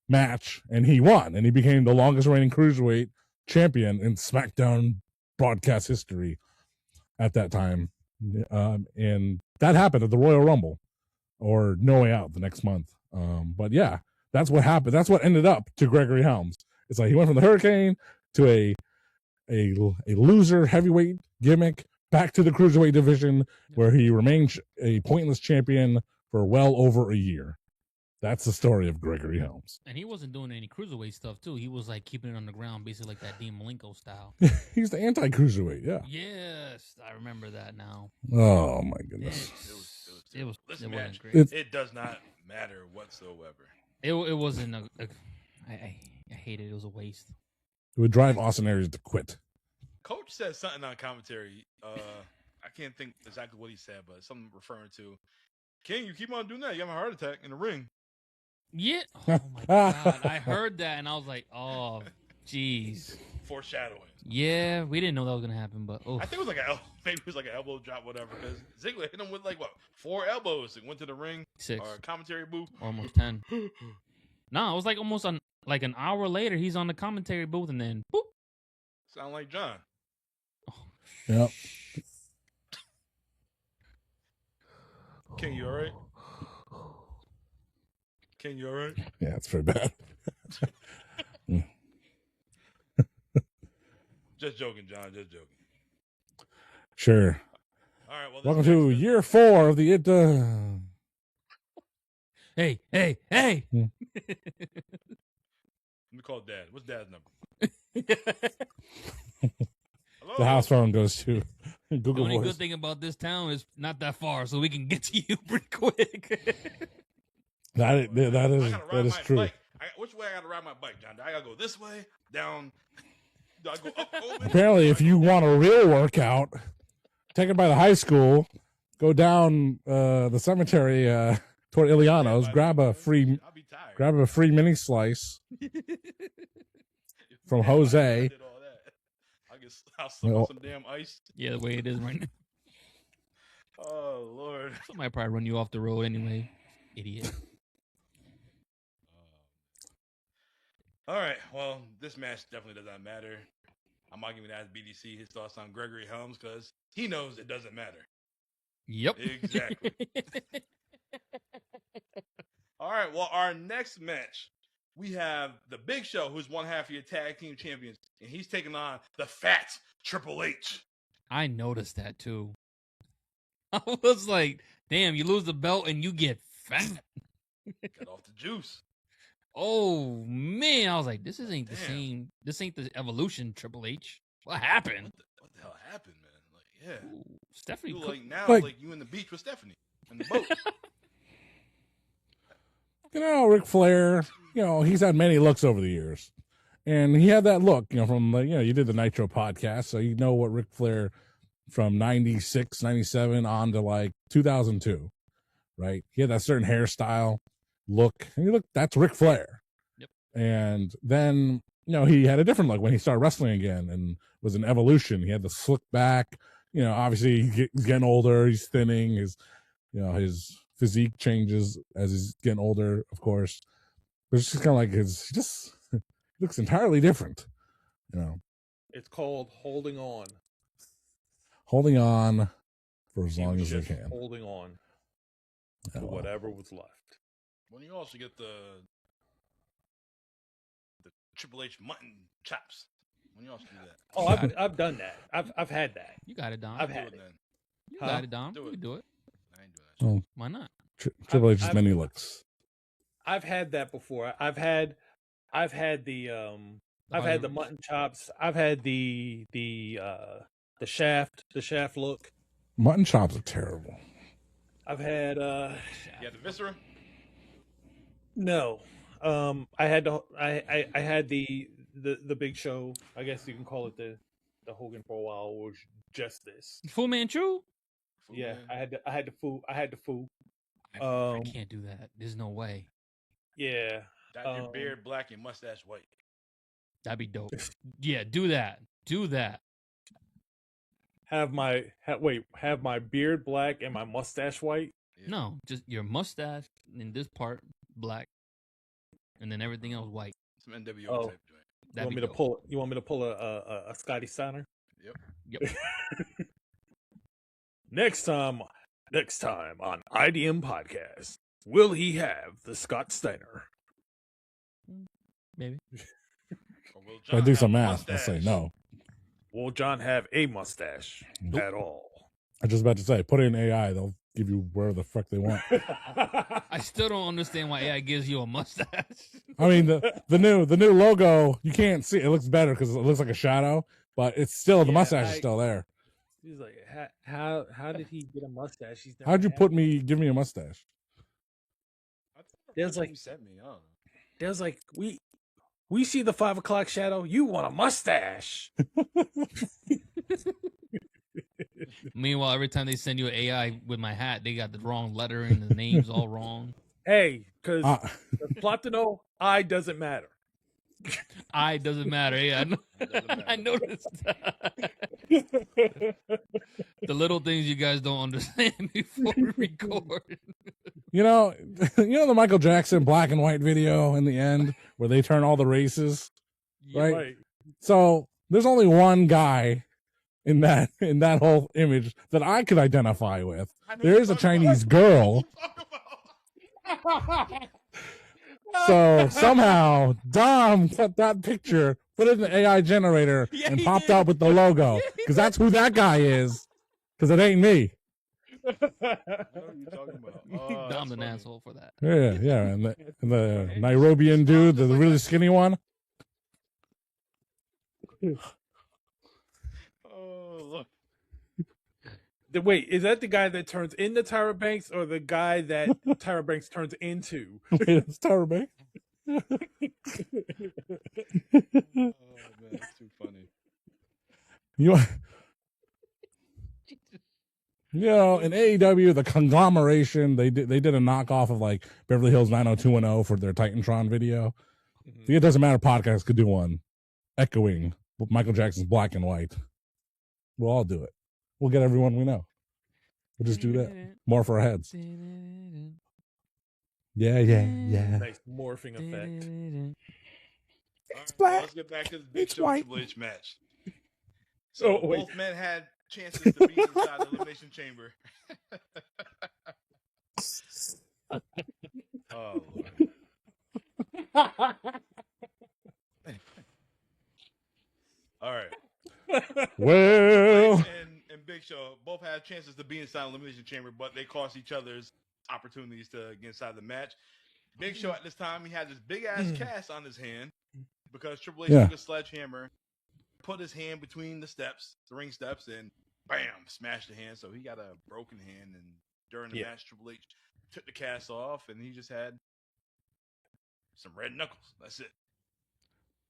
match, and he won, and he became the longest reigning cruiserweight champion in SmackDown broadcast history at that time. And that happened at the Royal Rumble or No Way Out the next month. But yeah, that's what happened. That's what ended up to Gregory Helms. It's like he went from the Hurricane to a loser heavyweight gimmick back to the cruiserweight division, where he remained a pointless champion for well over a year. That's the story of Gregory Helms. And he wasn't doing any cruiserweight stuff too. He was like keeping it on the ground, basically like that Dean Malenko style. He's the anti-cruiserweight, yeah. Yes, I remember that now. Oh my goodness. It was Listen, it man, wasn't great. it does not matter whatsoever. It wasn't I hate it. It was a waste. It would drive Austin Aries to quit. Coach said something on commentary. I can't think exactly what he said, but something referring to King. You keep on doing that, you have a heart attack in the ring. Yeah. Oh my god, I heard that and I was like, oh, jeez. Foreshadowing. Yeah, we didn't know that was gonna happen, but I think it was like maybe it was like an elbow drop, whatever. Because Ziggler hit him with like 4 elbows and went to the ring. 6 or commentary booth. Almost 10. No, it was like almost an hour later. He's on the commentary booth and then boop. Sound like John. Yep. King, you all right? King, you all right? Yeah, it's pretty bad. Just joking, John. Just joking. Sure. All right. Well, welcome to year 4 of the Hey. Let me call Dad. What's Dad's number? The house phone goes to Google The only Voice. good thing about this town is not that far, so we can get to you pretty quick. That is true. Bike. Which way I gotta ride my bike, John? I gotta go this way, down. Do I go up? Apparently, if you want a real workout, take it by the high school, go down the cemetery toward Iliano's, grab a free mini slice from Jose. I'll suck some damn ice. Yeah, the way it is right now. Oh Lord! Somebody probably run you off the road anyway, idiot. All right. Well, this match definitely does not matter. I'm not giving that BDC his thoughts on Gregory Helms because he knows it doesn't matter. Yep. Exactly. All right. Well, our next match, we have the Big Show, who's one half of your tag team champions, and he's taking on the fat Triple H. I noticed that too. I was like, damn, you lose the belt and you get fat. Get off the juice. Oh man, I was like, this ain't the Damn. same. This ain't the evolution Triple H. What happened? What the hell happened, man? Like, yeah. Ooh, Stephanie You cooked. like now, Like- like you in the beach with Stephanie in the boat. You know, Ric Flair, he's had many looks over the years. And he had that look, from the, you did the Nitro podcast, so you know what Ric Flair from 96, 97 on to like 2002, right? He had that certain hairstyle look. And that's Ric Flair. Yep. And then, he had a different look when he started wrestling again and was an evolution. He had the slick back, obviously he's getting older, he's thinning, his physique changes as he's getting older, of course. But it's just kind of like he looks entirely different, It's called holding on. holding on for as He long was as they just can. holding on Yeah, to well, whatever was left. When you also get the Triple H mutton chops. When you also do that. Oh, got it. I've done that. I've had that. You got it, Dom. I've Do had it it. then. You Huh? got it, Dom. Do You it. can do it. I ain't doing that. Oh, Why not? Triple H's I've- many looks. I've had that before. I've had the mutton chops. I've had the shaft look. Mutton chops are terrible. I've had You had the viscera? no. I had the Big Show. I guess you can call it the Hogan for a while, or just this. Fu Manchu? Yeah, I had the foo. I can't do that. There's no way. Yeah. Dye your beard black and mustache white. That'd be dope. Yeah, do that. Do that. Have my beard black and my mustache white. Yeah. No, just your mustache in this part black, and then everything else white. Some NWO Oh. type joint. That'd be dope. You want me to pull a Scotty Steiner? Yep. Yep. Next time on IDM Podcast, will he have the Scott Steiner? Maybe. Or will If I John do have some a math, I'll say mustache? no. Will John have a mustache Nope. at all? I was just about to say, put it in AI, they'll give you wherever the fuck they want. I still don't understand why AI gives you a mustache. I mean, the new logo, you can't see it. It looks better because it looks like a shadow, but it's still the Yeah, mustache is still there. He's like, how did he get a mustache? He's never How'd you had give me a mustache? I thought There's that's what like- you sent me. I don't know. There's like we see the 5 o'clock shadow. You want a mustache? Meanwhile, every time they send you an AI with my hat, they got the wrong letter and the name's all wrong. Hey, because Uh, Platino, I doesn't matter. I doesn't matter. Yeah, Doesn't matter. I noticed that. The little things you guys don't understand before we record. the Michael Jackson black and white video in the end where they turn all the races. Right. So there's only one guy in that whole image that I could identify with. I know There you're is a talking Chinese about- girl. What are you talking about? So somehow Dom got that picture, put it in the AI generator, Yeah, and he popped did. up with the logo because that's who that guy is. Because it ain't me. What are you talking about? Oh, Dom's that's an funny. asshole for that. Yeah. And the Nairobian dude, the really skinny one. Oh, look. Wait, is that the guy that turns into Tyra Banks or the guy that Tyra Banks turns into? It's Tyra Banks. Oh, man, that's too funny. In AEW, the conglomeration, they did a knockoff of like Beverly Hills 90210 for their Titantron video. Mhm. The It Doesn't Matter podcast could do one echoing Michael Jackson's Black and White. We'll all do it. We'll get everyone we know. We'll just do that. More for our heads. Yeah. Nice morphing effect. All right, black. Let's get back to the Big It's Show white. Triple H match. So Oh, wait. both men had chances to be inside the Elimination Chamber. Oh, Lord. All right. Well, And Big Show both had chances to be inside the Elimination Chamber, but they cost each other's opportunities to get inside the match. Big Show at this time, he had this big ass cast on his hand because Triple H Yeah. took a sledgehammer, put his hand between the steps, the ring steps, and bam, smashed the hand. So he got a broken hand. And during the match, Triple H took the cast off, and he just had some red knuckles. That's it.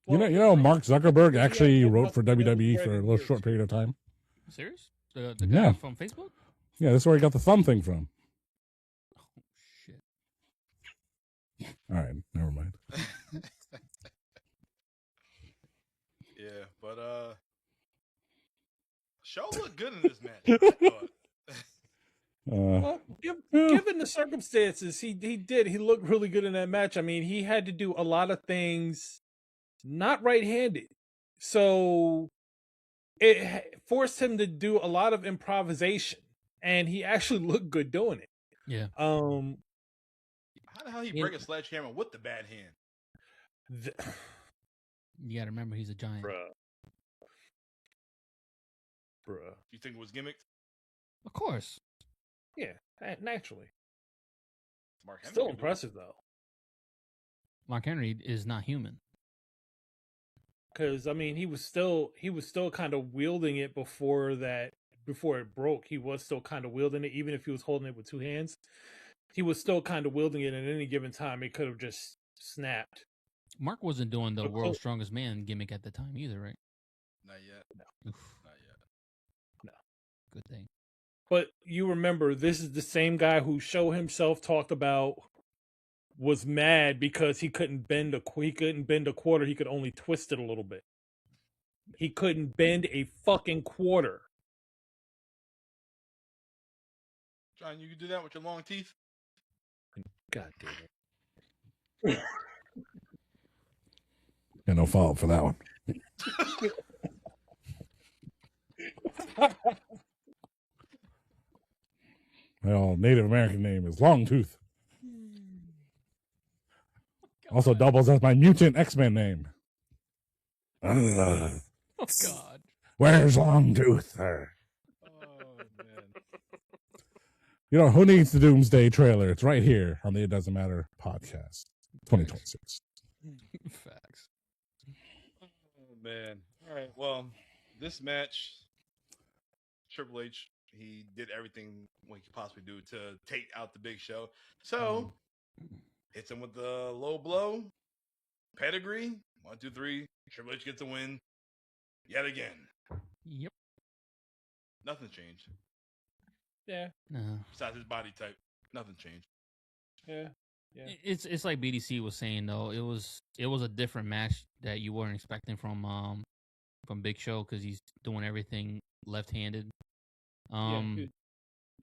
you know, Mark Zuckerberg actually wrote for WWE for a little short period of time. Serious? The guy Yeah. from Facebook? Yeah, that's where he got the thumb thing from. Oh shit! All right, never mind. Yeah, but Show looked good in this match. I thought. Well, given the circumstances, he did. He looked really good in that match. I mean, he had to do a lot of things not right-handed, so it forced him to do a lot of improvisation, and he actually looked good doing it. Yeah. How the hell he break a sledgehammer with the bad hand? You gotta remember he's a giant. Bruh. You think it was gimmicked? Of course. Yeah, naturally. Mark Henry Still could do it. impressive though, Mark Henry is not human. because I mean, he was still kind of wielding it before it broke. He was still kind of wielding it, even if he was holding it with two hands. He was still kind of wielding it. At any given time, it could have just snapped. Mark wasn't doing the But world's strongest man gimmick at the time either, right? Not yet. Oof, Not yet. good thing. But you remember, this is the same guy who Show himself talked about was mad because he couldn't bend a quarter. He could only twist it a little bit. He couldn't bend a fucking quarter. John, you can do that with your long teeth? God damn it. Got no follow-up for that one. Well, Native American name is Longtooth. Also doubles as my mutant X-Men name. Oh God. Where's Longtooth? Oh, man. You know, who needs the Doomsday trailer? It's right here on the It Doesn't Matter podcast, 2026. Facts. Oh, man. All right. Well, this match, Triple H, he did everything what he could possibly do to take out the Big Show. So, hits him with the low blow. Pedigree. 1, 2, 3. Triple H gets a win. Yet again. Yep. Nothing changed. Yeah, No. Besides his body type. Nothing changed. yeah. It's like BDC was saying though. It was a different match that you weren't expecting from Big Show because he's doing everything left-handed. Dude.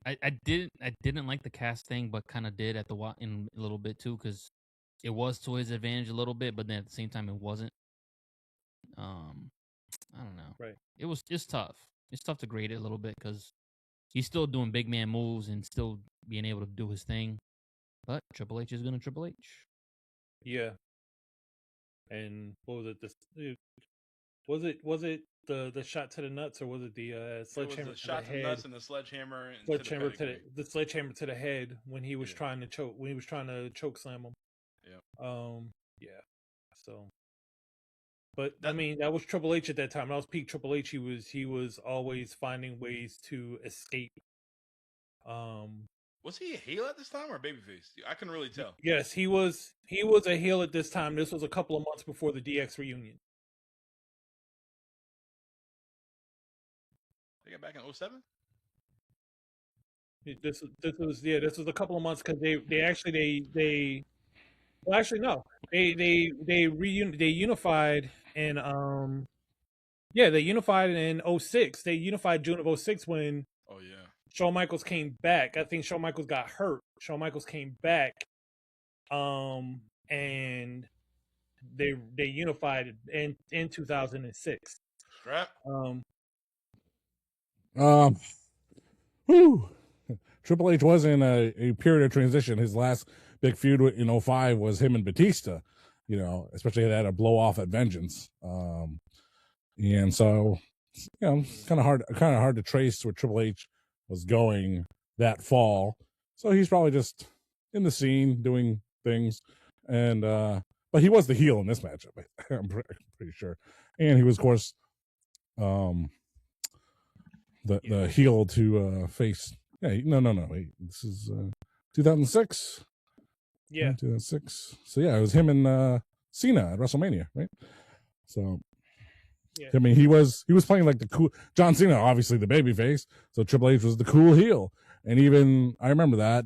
I didn't like the cast thing, but kind of did in a little bit too because it was to his advantage a little bit, but then at the same time it wasn't. I don't know. Right. It's tough. It's tough to grade it a little bit because he's still doing big man moves and still being able to do his thing. But Triple H is gonna Triple H. Yeah. And what was it? Was it the shot to the nuts, or was it the sledgehammer It was the shot to the head? nuts and the sledgehammer and Sledgehammer to the pedigree. the sledgehammer to the head when he was Yeah. trying to choke. When he was trying to choke slam him. Yeah. Yeah. So. But I mean, that was Triple H at that time. That was peak Triple H. He was always finding ways to escape. Was he a heel at this time or a babyface? I couldn't really tell. Yes, he was a heel at this time. This was a couple of months before the DX reunion. They got back in 07? This was a couple of months because they unified in they unified in 06. They unified June of 06 when Oh yeah. Shawn Michaels came back. I think Shawn Michaels got hurt. Shawn Michaels came back, and they unified in 2006. Strap. Triple H was in a period of transition. His last big feud in 05 was him and Batista, especially they had a blow off at Vengeance. And so, kind of hard to trace where Triple H was going that fall. So he's probably just in the scene doing things. And, but he was the heel in this matchup. I'm pretty sure. And he was, of course, the heel to face. Yeah, no. Wait, this is 2006. Yeah, 2006. So yeah, it was him and Cena at WrestleMania, right? So, yeah. I mean, he was playing like the cool John Cena, obviously the baby face. So Triple H was the cool heel, and even I remember that.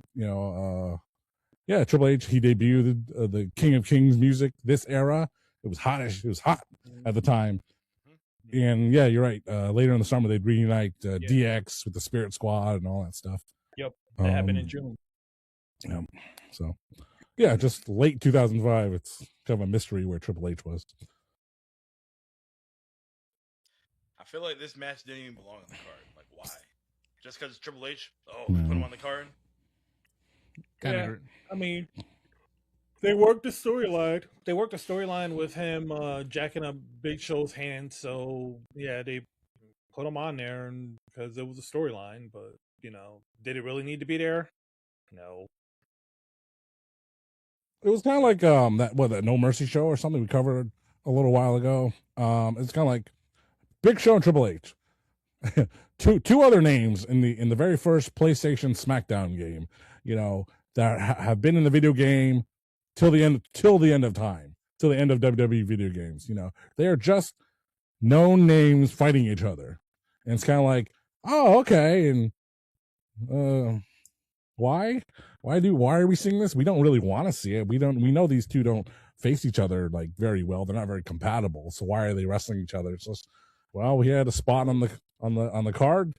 Triple H, he debuted the King of Kings music this era. It was hot. It was hot at the time. And yeah, you're right. Later in the summer, they'd reunite DX with the Spirit Squad and all that stuff. Yep, that happened in June. Yeah. So, yeah, just late 2005. It's kind of a mystery where Triple H was. I feel like this match didn't even belong on the card. Like, why? Just because it's Triple H? Oh, we put him on the card? Kinda I mean, they worked the storyline. They worked the storyline with him jacking up Big Show's hand. So yeah, they put him on there, and because it was a storyline. But did it really need to be there? No. It was kind of like that No Mercy show or something we covered a little while ago. It's kind of like Big Show and Triple H. two other names in the very first PlayStation SmackDown game, that have been in the video game till the end of time, till the end of WWE video games. They are just known names fighting each other, and it's kind of like, oh, okay, and why are we seeing this? We don't really want to see it. We know these two don't face each other like very well. They're not very compatible. So why are they wrestling each other? It's just, well, we had a spot on the card.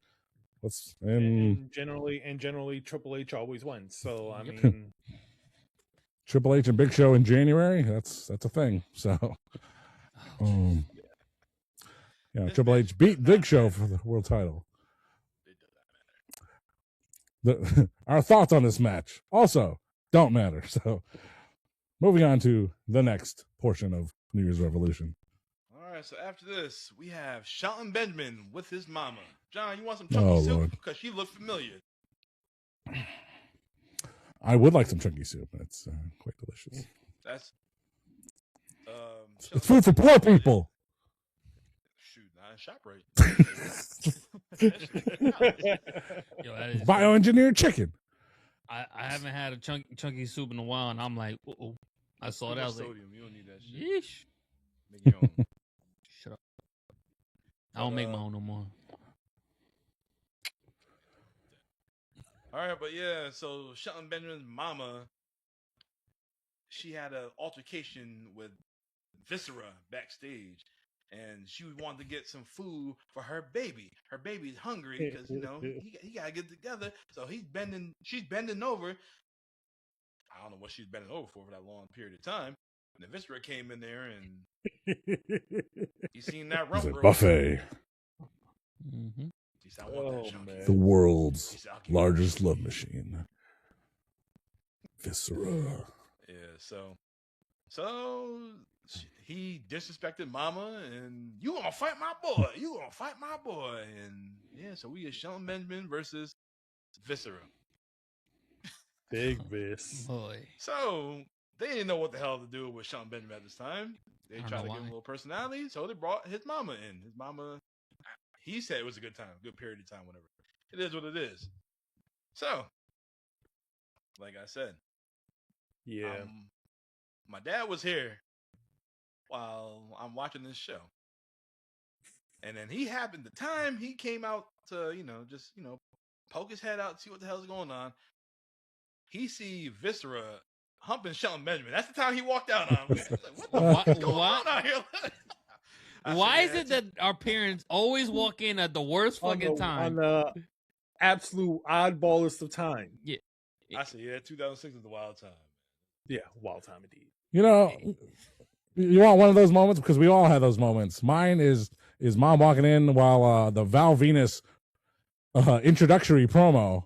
And generally Triple H always wins. So I mean, Triple H and Big Show in January. That's a thing. So, Triple H beat Big Show for the world title. Our thoughts on this match also don't matter. So, moving on to the next portion of New Year's Revolution. All right, so after this, we have Shelton Benjamin with his mama. John, you want some chunky soup? Because she looked familiar. I would like some chunky soup. It's quite delicious. That's it's food for poor people. Shoot, not a shop right. Yo, that is bioengineered chicken. I haven't had a chunky soup in a while, and I'm like, uh-oh. I saw that. I was sodium. You don't need that shit. Yeesh. Make your own. Shut up. I don't make my own no more. All right, but yeah, so Shelton Benjamin's mama, she had an altercation with Viscera backstage, and she wanted to get some food for her baby. Her baby's hungry because he gotta get together. So she's bending over. I don't know what she's bending over for that long period of time. And the Viscera came in there, and he seen that rump roll. Buffet. Mm-hmm. He said, I want that chunky. The world's largest love machine. Viscera. Yeah, so he disrespected Mama, and you gonna fight my boy. You gonna fight my boy. And yeah, so we get Shelton Benjamin versus Viscera. Big Vis. Boy. So they didn't know what the hell to do with Shelton Benjamin at this time. They tried to give him a little personality, so they brought his mama in. His mama, he said it was a good time, good period of time, whatever. It is what it is. So, like I said, yeah, my dad was here while I'm watching this show, and then he happened the time he came out to just poke his head out, see what the hell's going on. He see Viscera humping Shelton Benjamin. That's the time he walked out on him. Like, what the fuck is going on out here? Why is it that our parents always walk in at the worst fucking time? On the absolute oddballest of time. Yeah. I said, 2006 is the wild time. Yeah, wild time indeed. You want one of those moments? Because we all have those moments. Mine is mom walking in while the Val Venus introductory promo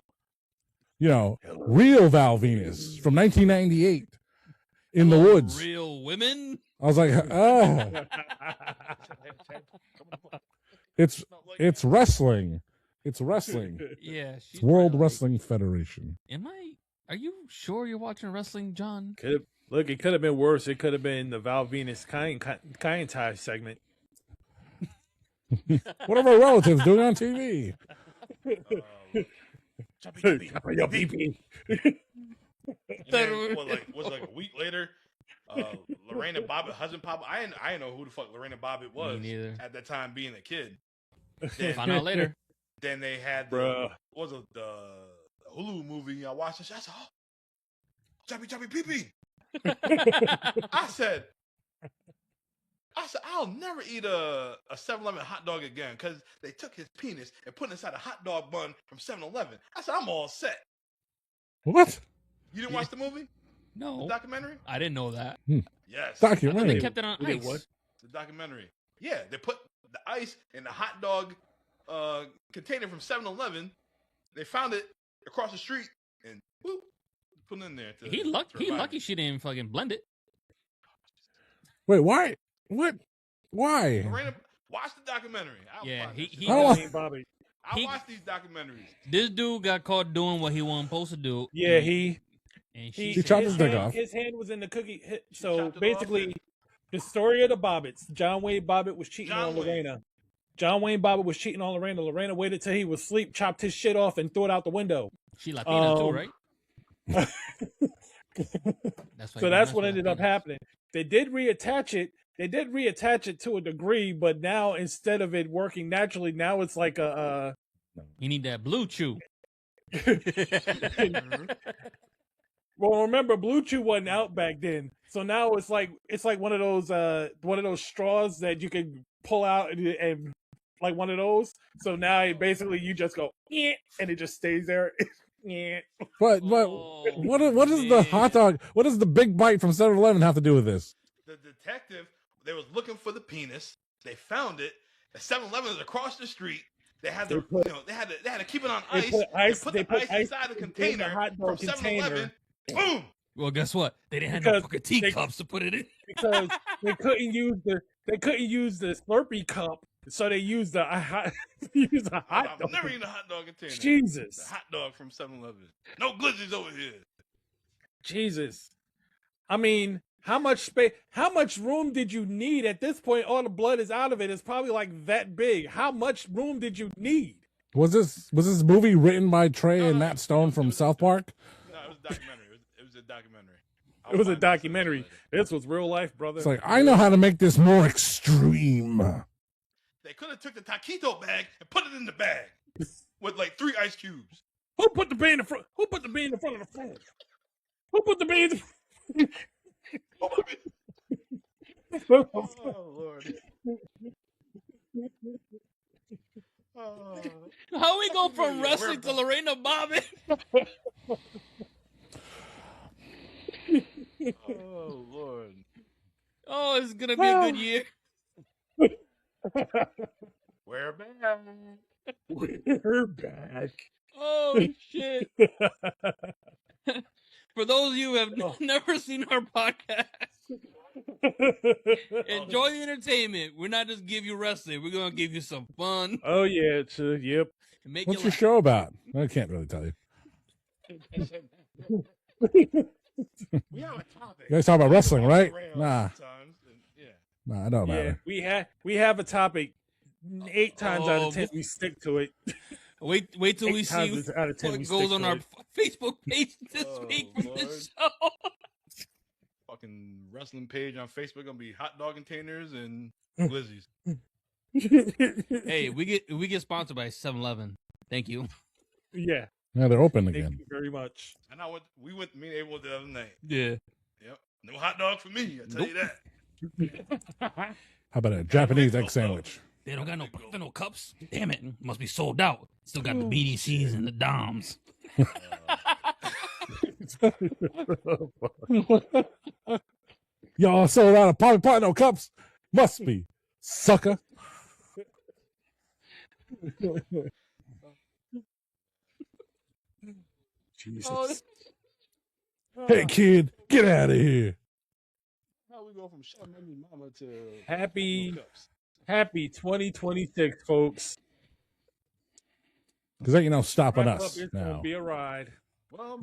real Val Venus from 1998 in the woods. Real women. I was like, it's wrestling. It's wrestling. Yeah, It's World Wrestling Federation. Are you sure you're watching wrestling, John? Look, it could have been worse. It could have been the Val Venus Kaientai segment. What are our relatives doing on TV? Your pee-pee. And then, was like a week later, Lorraine and Bobbitt, husband pop. I didn't know who the fuck Lorraine and Bobbitt was at that time, being a kid. Then, Found out later. Then they had the Hulu movie. I watched it. I said, "Oh, Choppy Pee Pee." I said, I'll never eat a 7-Eleven hot dog again because they took his penis and put it inside a hot dog bun from 7-Eleven. I said, I'm all set. What? You didn't watch the movie? No. The documentary? I didn't know that. Yes. Documentary. They kept it on ice. What? The documentary. Yeah, they put the ice in the hot dog container from 7-Eleven. They found it across the street and whoop, put it in there. He lucky she didn't fucking blend it. Wait, why? What? Why? Lorena, watch the documentary. I watch these documentaries. This dude got caught doing what he wasn't supposed to do. Yeah, he chopped his dick off. His hand was in the cookie. So basically, the story of the Bobbitts. John Wayne Bobbitt was cheating on Lorena. John Wayne Bobbitt was cheating on Lorena. Lorena waited till he was asleep, chopped his shit off, and threw it out the window. She Latina too, right? That's what ended up happening. They did reattach it. To a degree, but now instead of it working naturally, now it's like a. You need that blue chew. Well, remember, Blue Chew wasn't out back then, so now it's like one of those straws that you can pull out and like one of those. So now basically you just go and it just stays there. But what is the hot dog? What does the big bite from 7-Eleven have to do with this? The detective, they was looking for the penis. They found it. The 7-Eleven is across the street. They had to keep it on ice. They put the ice inside the container from 7-Eleven. Boom. Well, guess what? They didn't have no fucking teacups to put it in because they couldn't use the Slurpee cup, so they used a hot dog. I've never eaten a hot dog container. Jesus, the hot dog from 7-Eleven. No glizzies over here. Jesus, I mean. How much space? How much room did you need at this point? All the blood is out of it. It's probably like that big. How much room did you need? Was this movie written by Trey and Matt Stone from South Park? No, it was a documentary. It was a documentary. It was a documentary. This was real life, brother. It's like, I know how to make this more extreme. They could have took the taquito bag and put it in the bag with like 3 ice cubes. Who put the bee in the front? Who put the bee in the front of the fridge? Who put the bee in the Oh, Lord. How we go from wrestling to Lorena Bobbitt? Oh, Lord. Oh, it's going to be a good year. We're back. We're back. Oh, shit. For those of you who have never seen our podcast, enjoy the entertainment. We're not just give you wrestling. We're going to give you some fun. Oh, yeah. Yep. What's your show about? I can't really tell you. We have a topic. You guys talk about wrestling, right? Nah. Yeah. Nah, it don't matter. We have a topic. 8 times out of 10, we stick to it. Wait till we see what goes on our Facebook page this week for this show. Fucking wrestling page on Facebook gonna be hot dog containers and glizzies. Hey, we get sponsored by 7-Eleven. Thank you. Yeah. Yeah, they're open again. Thank you very much. And we went me and Abel the other night. Yeah. Yep. No hot dog for me, I tell you that. How about a Japanese egg sandwich? They don't got no cups. Damn it. Must be sold out. Still got the BDCs and the DOMs. Y'all sold out of Poppy Platinum cups? Must be. Sucker. Jesus. Hey, kid, get out of here. How we go from Shelton Benjamin Mama to Happy World Cups? Happy 2026, folks. Because ain't no stopping Wrap up, us it's gonna now. be a ride. Well,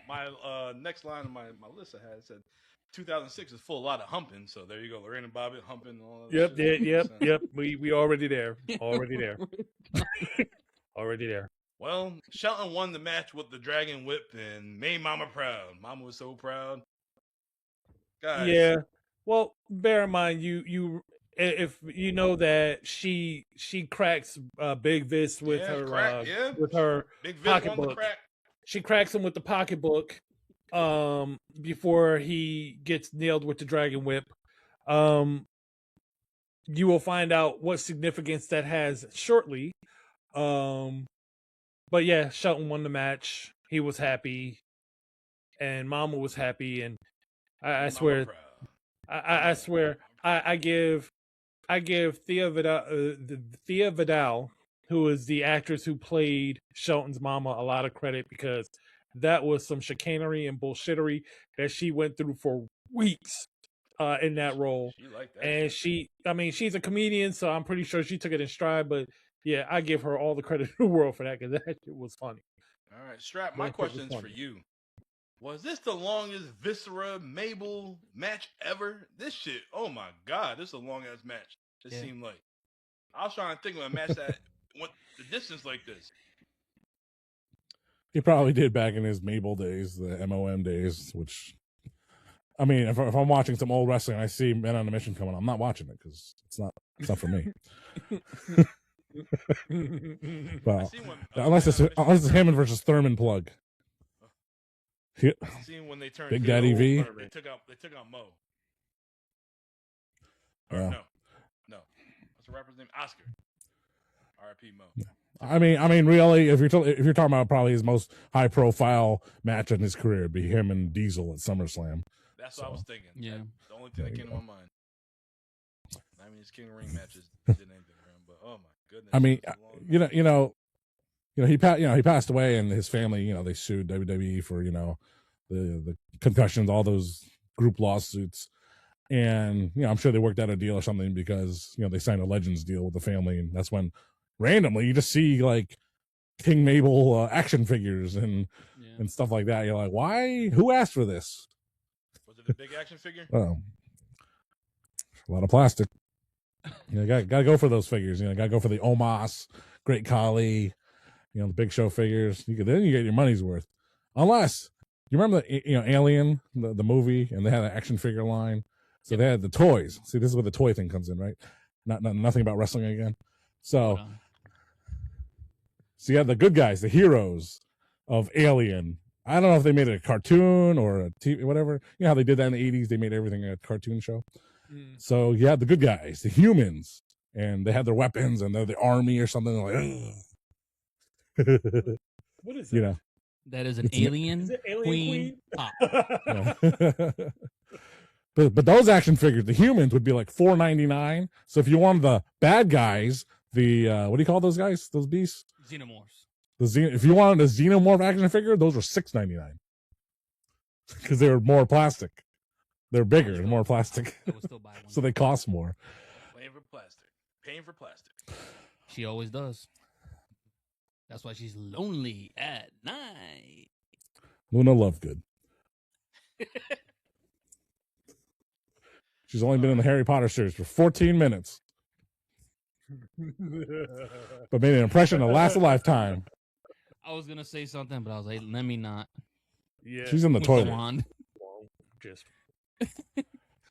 my next line of my list I had said 2006 is full of a lot of humping. So there you go, Lorraine and Bobbitt humping and all that. Yep, shit. yep. We already there. Already there. Already there. Well, Shelton won the match with the Dragon Whip and made Mama proud. Mama was so proud. Guys, Yeah. Well, bear in mind if you know that she cracks Big Vis with her crack, with her Big Vic won the pocketbook. crack. She cracks him with the pocketbook before he gets nailed with the Dragon Whip. You will find out what significance that has shortly. But yeah, Shelton won the match. He was happy, and Mama was happy, and I swear, I swear, I give Thea Vidal, who is the actress who played Shelton's mama, a lot of credit, because that was some chicanery and bullshittery that she went through for weeks in that role. She liked that And shit. she's a comedian, so I'm pretty sure she took it in stride. But yeah, I give her all the credit in the world for that, because that shit was funny. All right, Strap, my That shit was question's for funny. you. Was this the longest Viscera Mabel match ever? This shit, oh my god, this is a long ass match. It Yeah. seemed like. I was trying to think of a match that went the distance like this. He probably did back in his Mabel days, the MOM days, which, I mean, if I'm watching some old wrestling and I see Men on a Mission coming on, I'm not watching it because it's not for me. Well, seen when, unless it's Hammond versus Thurman plug. I seen when they turned Big heel, Daddy V? They took out Mo. Yeah. No. What's the rapper's name? Oscar. R.I.P. Mo. I mean, really, if you're talking about probably his most high profile match in his career, it'd be him and Diesel at SummerSlam. That's what I was thinking. Yeah. That's the only thing that There came you to my mind. I mean, his King of Ring matches didn't anything for him, but oh my goodness. I mean, it's a long- he passed away, and his family, they sued WWE for the concussions, all those group lawsuits, and I'm sure they worked out a deal or something because they signed a Legends deal with the family, and that's when randomly you just see like King Mabel action figures and stuff like that. You're like, why? Who asked for this? Was it a big action figure? Oh, a lot of plastic. Got to go for those figures. Got to go for the Omos, Great Khali, the Big Show figures. Then you get your money's worth. Unless you remember Alien, the movie, and they had an action figure line. So they had the toys. See, this is where the toy thing comes in, right? Nothing about wrestling again. So you had the good guys, the heroes of Alien. I don't know if they made it a cartoon or a TV, whatever. You know how they did that in the 80s? They made everything a cartoon show. So you had the good guys, the humans, and they had their weapons, and they're the army or something. Like, What is that? That is an alien, Is it Alien queen. Pop. But those action figures, the humans, would be like $4.99. So if you wanted the bad guys, the what do you call those guys? Those beasts? Xenomorphs. If you wanted a xenomorph action figure, those were $6.99 because they were more plastic. They're bigger and more plastic, I would still buy one. so they cost more. Paying for plastic. She always does. That's why she's lonely at night. Luna Lovegood. She's only been in the Harry Potter series for 14 minutes, but made an impression that lasts a lifetime. I was gonna say something, but I was like, let me not. Yeah. She's in the With the toilet. wand. Just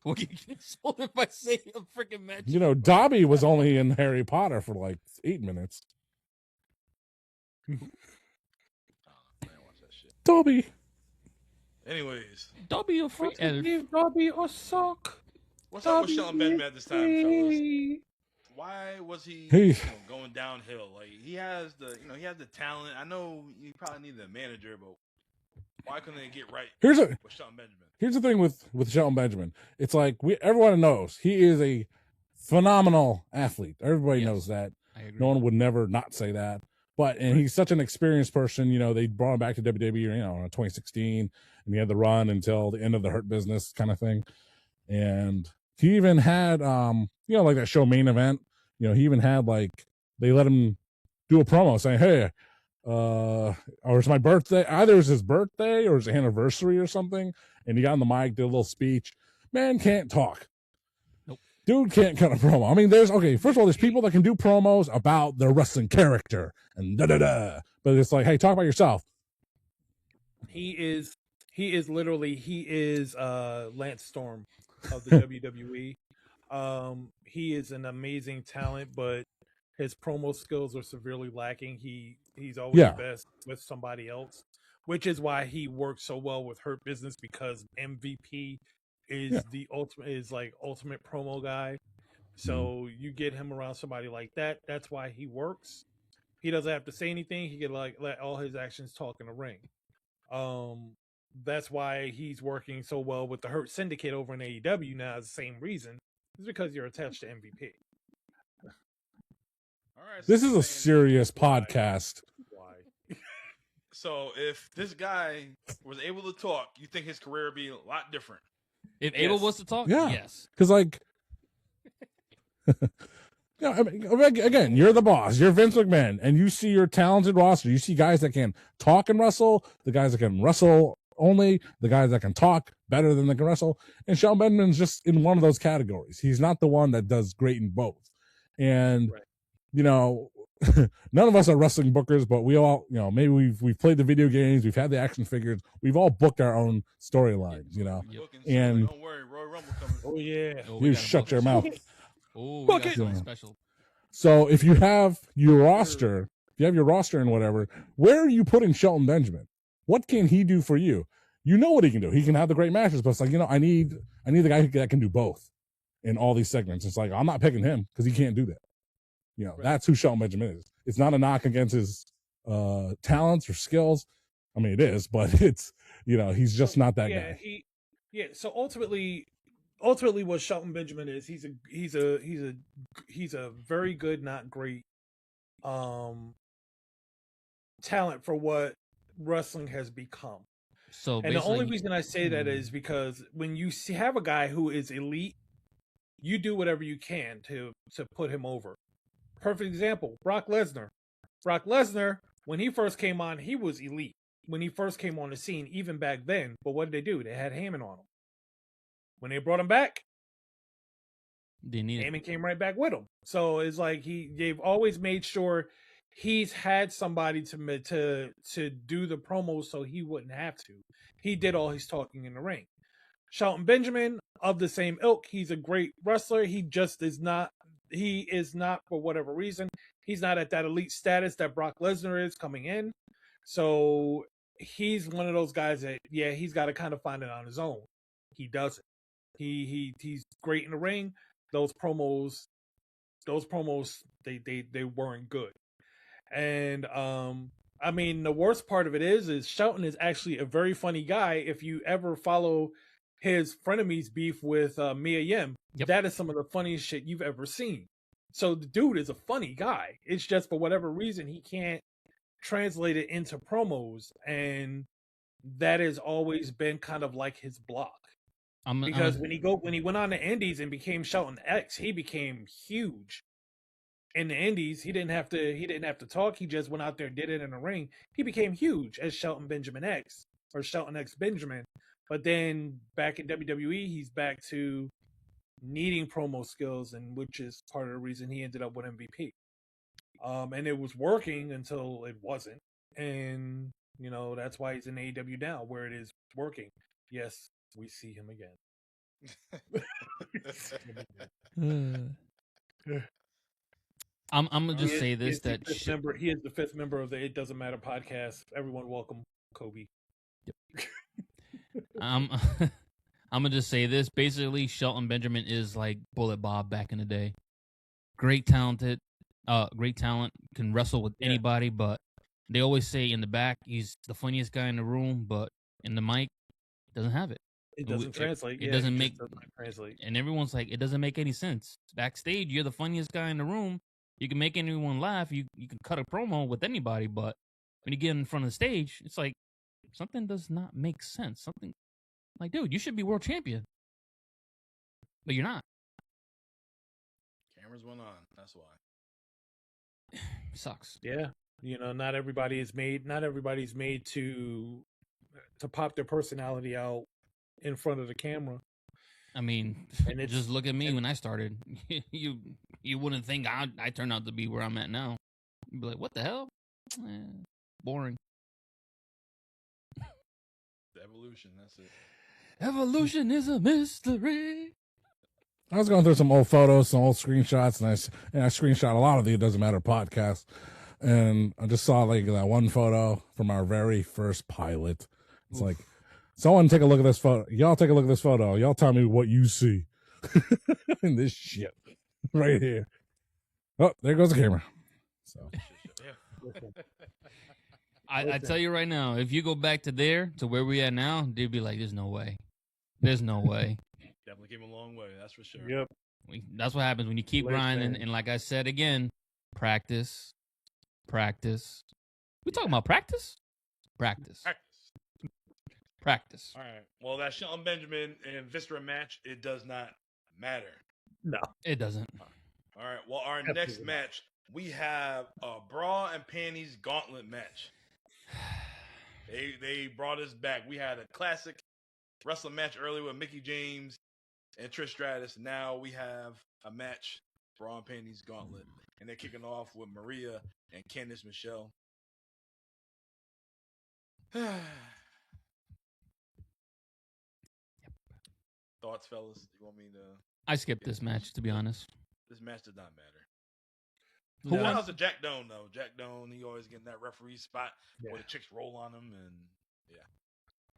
We'll get canceled if I say a freaking match. Dobby was only in Harry Potter for like 8 minutes. I didn't watch that shit. Dobby. Anyways, Don't be afraid. Dobby or sock. what's up with Shelton Benjamin at this time, fellas? Why was he Hey. going downhill? Like he has the talent. I know you probably need a manager, but why couldn't they get right Here's with Shelton Benjamin? the thing with Shelton Benjamin. It's like everyone knows he is a phenomenal athlete. Everybody Yes. knows that. I agree. No one would never not say that. and he's such an experienced person. You know, they brought him back to WWE, you know, in 2016, and he had the run until the end of the Hurt Business kind of thing. And he even had, you know, like that show Main Event. You know, he even had like they let him do a promo saying, "Hey, or it's my birthday." Either it's his birthday or his anniversary or something. And he got on the mic, did a little speech. Man can't talk. Dude can't cut a promo. I mean, first of all, there's people that can do promos about their wrestling character and da-da-da. But it's like, hey, talk about yourself. He is Lance Storm of the WWE. He is an amazing talent, but his promo skills are severely lacking. He's always best with somebody else, which is why he works so well with Hurt Business, because MVP is the ultimate promo guy. So you get him around somebody like that. That's why he works. He doesn't have to say anything. He can like let all his actions talk in the ring. That's why he's working so well with the Hurt Syndicate over in AEW now. Is the same reason. It's because you're attached to MVP. All right. This is a serious podcast. Why? So if this guy was able to talk, you think his career would be a lot different? If Abel was to talk, Yeah. yes. Because, like, yeah, I mean, again, you're the boss. You're Vince McMahon, and you see your talented roster. You see guys that can talk and wrestle, the guys that can wrestle only, the guys that can talk better than they can wrestle. And Shelton Benjamin's just in one of those categories. He's not the one that does great in both. And, you know, none of us are wrestling bookers, but we all, you know, maybe we've played the video games, we've had the action figures, we've all booked our own storylines, you know. And don't worry, Royal Rumble coming. Oh yeah. you shut your mouth. Oh, Book we got it. something special. So if you have your roster, and whatever, where are you putting Shelton Benjamin? What can he do for you? You know what he can do. He can have the great matches, but it's like, you know, I need the guy that can do both in all these segments. It's like, I'm not picking him because he can't do that. You know, that's who Shelton Benjamin is. It's not a knock against his talents or skills. I mean, it is, but it's, you know, he's just not that guy. So ultimately what Shelton Benjamin is, he's a very good, not great talent for what wrestling has become. So and the only reason I say that is because when you have a guy who is elite, you do whatever you can to put him over. Perfect example, Brock Lesnar. Brock Lesnar, when he first came on, he was elite. When he first came on the scene, even back then. But what did they do? They had Heyman on him. When they brought him back, Heyman came right back with him. So it's like they've always made sure he's had somebody to do the promos so he wouldn't have to. He did all his talking in the ring. Shelton Benjamin, of the same ilk, he's a great wrestler. He just is not. He is not, for whatever reason, he's not at that elite status that Brock Lesnar is coming in. So he's one of those guys that, he's got to kind of find it on his own. He doesn't. He's great in the ring. Those promos, they weren't good. And I mean, the worst part of it is Shelton is actually a very funny guy. If you ever follow his frenemies beef with Mia Yim, that is some of the funniest shit you've ever seen. So the dude is a funny guy. It's just for whatever reason he can't translate it into promos, and that has always been kind of like his block. Because when he went on the Indies and became Shelton X, he became huge. In the Indies, he didn't have to talk. He just went out there and did it in the ring. He became huge as Shelton Benjamin X, or Shelton X Benjamin. But then back in WWE, he's back to needing promo skills, and which is part of the reason he ended up with MVP. And it was working until it wasn't. And, you know, that's why he's in AEW now, where it is working. Yes, we see him again. I'm gonna just say this: that he is the fifth member of the It Doesn't Matter podcast. Everyone, welcome Kobe. I'm gonna just say this. Basically, Shelton Benjamin is like Bullet Bob back in the day. Great talent, can wrestle with anybody, but they always say in the back he's the funniest guy in the room, but in the mic, doesn't have it. It doesn't translate. It doesn't translate. And everyone's like, it doesn't make any sense. Backstage, you're the funniest guy in the room, You can make anyone laugh. You can cut a promo with anybody, but when you get in front of the stage, it's like something does not make sense. Something like, dude, you should be world champion, but you're not. Cameras went on. That's why. Sucks. Yeah, you know, not everybody's made to pop their personality out in front of the camera. I mean, And it's- just look at me when I started. You wouldn't think I turned out to be where I'm at now. You'd be like, what the hell? Boring. The evolution. That's it. Evolution is a mystery. I was going through some old photos, some old screenshots, and I screenshot a lot of the It Doesn't Matter podcast. And I just saw like that one photo from our very first pilot. It's like, someone take a look at this photo. Y'all take a look at this photo. Y'all tell me what you see in this shit right here. Oh, there goes the camera. So I tell you right now, if you go back to there, to where we at now, they'd be like, there's no way. There's no way. Definitely came a long way. That's for sure. Yep. That's what happens when you keep grinding. Listen. And like I said again, practice. We talking about practice? Practice. Practice. All right. Well, that Shelton Benjamin and Viscera match, it does not matter. No. It doesn't. All right. Well, our next Absolutely. match, we have a bra and panties gauntlet match. They brought us back. We had a classic wrestling match earlier with Mickie James and Trish Stratus. Now we have a match, bra and panties gauntlet, and they're kicking off with Maria and Candice Michelle. Thoughts, fellas? You want me to? I skipped this match, to be honest. This match did not matter. Who Shout won? out to Jack Doan though. Jack Doan, he always getting that referee spot Yeah. where the chicks roll on him, and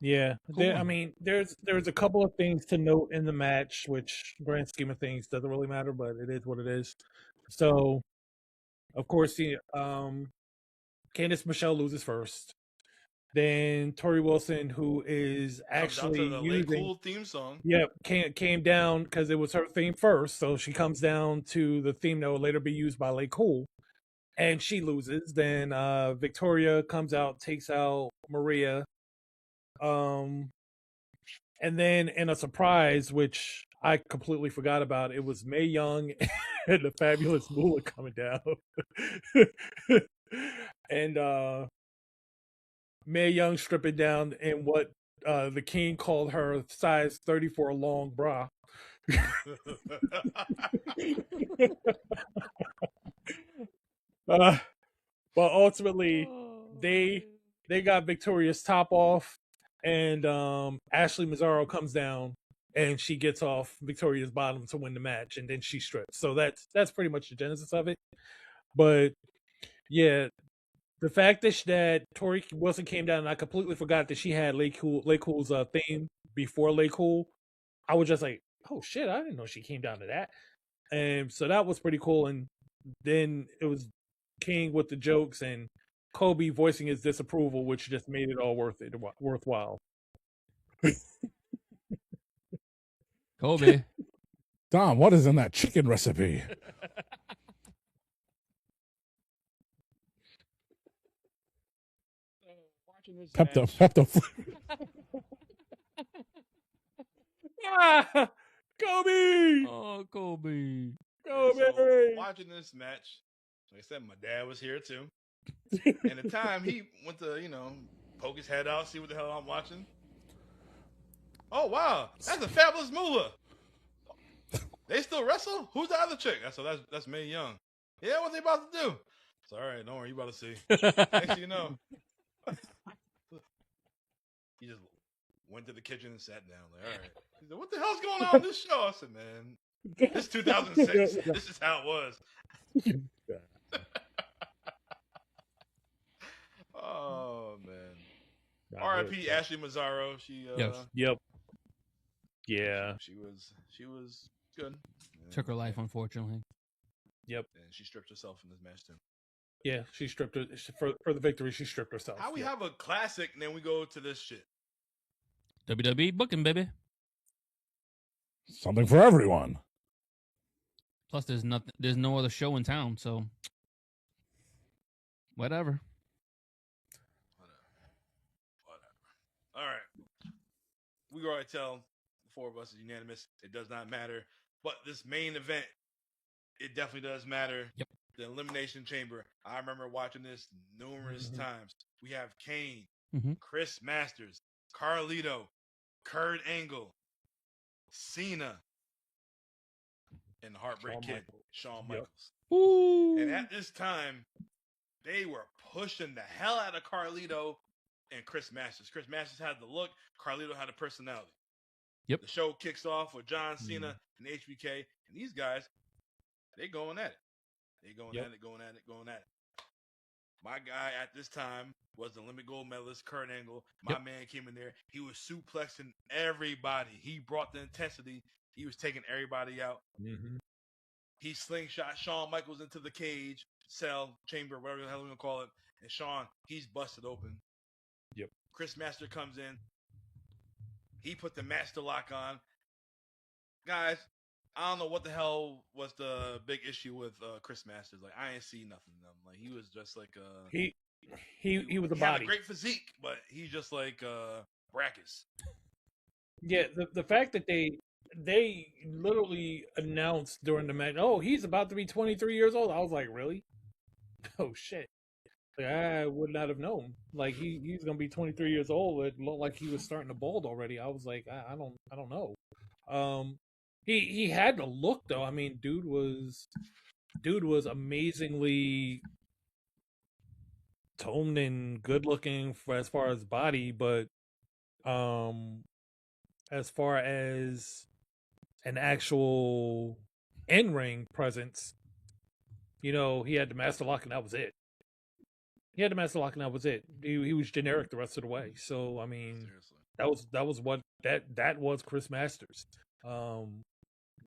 Yeah, Cool. I mean, there's a couple of things to note in the match, which grand scheme of things doesn't really matter, but it is what it is. So, of course, Candice Michelle loses first. Then Tori Wilson, who is actually comes out to the using, Late Cool theme song. yep, came down because it was her theme first, so she comes down to the theme that will later be used by Late Cool, and she loses. Then Victoria comes out, takes out Maria. And then in a surprise, which I completely forgot about, it was Mae Young and the Fabulous Moolah coming down. And Mae Young stripping down in what the King called her size 34 long bra. But ultimately, they got Victoria's top off, and Ashley Mazzaro comes down and she gets off Victoria's bottom to win the match, and then she strips. So that's pretty much the genesis of it. But yeah, the fact that Tori Wilson came down, and I completely forgot that she had Late Cool's theme before Late Cool. I was just like, oh shit, I didn't know she came down to that. And so that was pretty cool. And then it was King with the jokes and Kobe voicing his disapproval, which just made it all worthwhile. Kobe. Tom, what is in that chicken recipe? Pepto. Ah, Kobe! Oh, Kobe. Kobe! So, watching this match, like I said, my dad was here too. And at the time, he went to, poke his head out, see what the hell I'm watching. Oh, wow. That's a Fabulous Moolah. They still wrestle? Who's the other chick? So that's Mae Young. Yeah, what they about to do? So, all right, don't worry, you about to see. Next thing you know, he just went to the kitchen and sat down. Like, all right. He said, what the hell's going on in this show? I said, man, this is 2006. This is how it was. Oh, man. R.I.P. Ashley Mazzaro. She Yes. Yep. Yeah. She was good. Took her life, unfortunately. Yep. And she stripped herself in this match too. Yeah, she stripped her for the victory. She stripped herself. How we Yep. have a classic and then we go to this shit? WWE booking, baby. Something for everyone. Plus, there's no other show in town, so whatever. All right. We already tell the four of us is unanimous. It does not matter. But this main event, it definitely does matter. Yep. The Elimination Chamber. I remember watching this numerous times. We have Kane, Mhm. Chris Masters, Carlito, Kurt Angle, Cena, and the Heartbreak Shawn Kid, Michaels. Shawn Yep. Michaels. Ooh. And at this time, they were pushing the hell out of Carlito and Chris Masters. Chris Masters had the look. Carlito had the personality. Yep. The show kicks off with John Cena and HBK, and these guys, they going at it. They going Yep. at it, going at it, going at it. My guy at this time was the Olympic gold medalist, Kurt Angle. My man came in there. He was suplexing everybody. He brought the intensity. He was taking everybody out. Mm-hmm. He slingshot Shawn Michaels into the cage, cell, chamber, whatever the hell we're going to call it. And Shawn, he's busted open. Yep. Chris Master comes in. He put the master lock on. Guys, I don't know what the hell was the big issue with Chris Masters. Like, I ain't see nothing. Like, he was just like He was a he body. had a great physique, but he's just like Brackus. Yeah, the fact that they literally announced during the match, oh, he's about to be 23 years old. I was like, really? Oh shit! Like, I would not have known. Like he's gonna be 23 years old. It looked like he was starting to bald already. I was like, I don't know. He had the look though. I mean, dude was amazingly toned and good looking for as far as body, but as far as an actual in-ring presence, you know, he had the master lock and that was it. He was generic the rest of the way. So I mean, Seriously. that was what that was Chris Masters.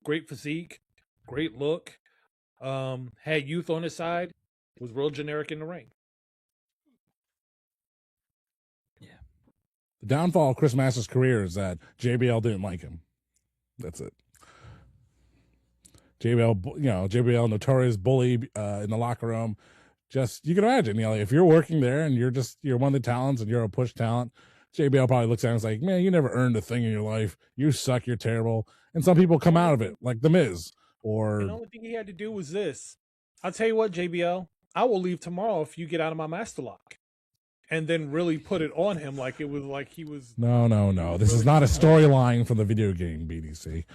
Great physique, great look. Had youth on his side. Was real generic in the ring. The downfall of Chris Masters' career is that JBL didn't like him. That's it. JBL, notorious bully in the locker room. Just, you can imagine, like, if you're working there and you're one of the talents and you're a push talent, JBL probably looks at him and is like, man, you never earned a thing in your life. You suck. You're terrible. And some people come out of it, like The Miz. And the only thing he had to do was this. I'll tell you what, JBL, I will leave tomorrow if you get out of my master lock. And then really put it on him like it was like he was. No. This is not a storyline from the video game, BDC.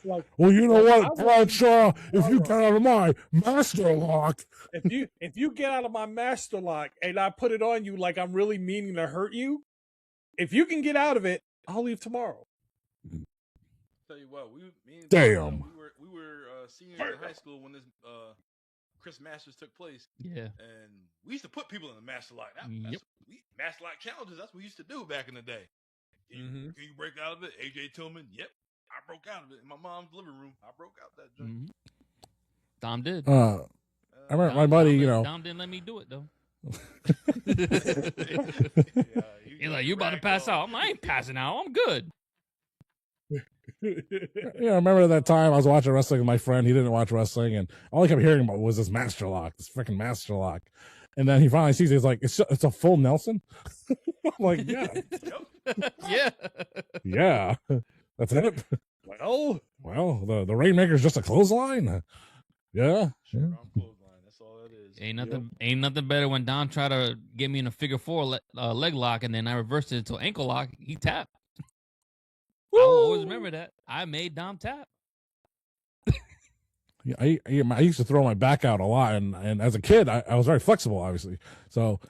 Like, well, you know what, Bradshaw? If you get out of my master lock. If you get out of my master lock and I put it on you like I'm really meaning to hurt you, if you can get out of it, I'll leave tomorrow. Tell you what, we were seniors in high school when this Chris Masters took place. Yeah. And we used to put people in the master lock. Yep. Master lock challenges, that's what we used to do back in the day. Can you break out of it? AJ Tillman, yep. I broke out of it in my mom's living room. I broke out that joint. Dom did. I remember my buddy, Dom didn't let me do it, though. He's like, you about to pass out. I ain't passing out. I'm good. I remember that time I was watching wrestling with my friend. He didn't watch wrestling, and all I kept hearing about was this master lock, this freaking master lock. And then he finally sees it. He's like, it's a full Nelson? I'm like, yeah. Yeah. Yeah. That's it. Well, the Rainmaker's just a clothesline. Yeah. Clothesline. That's all that is. Ain't nothing better when Dom tried to get me in a figure four leg lock, and then I reversed it to ankle lock. He tapped. I will always remember that. I made Dom tap. Yeah, I used to throw my back out a lot, and as a kid, I was very flexible, obviously. So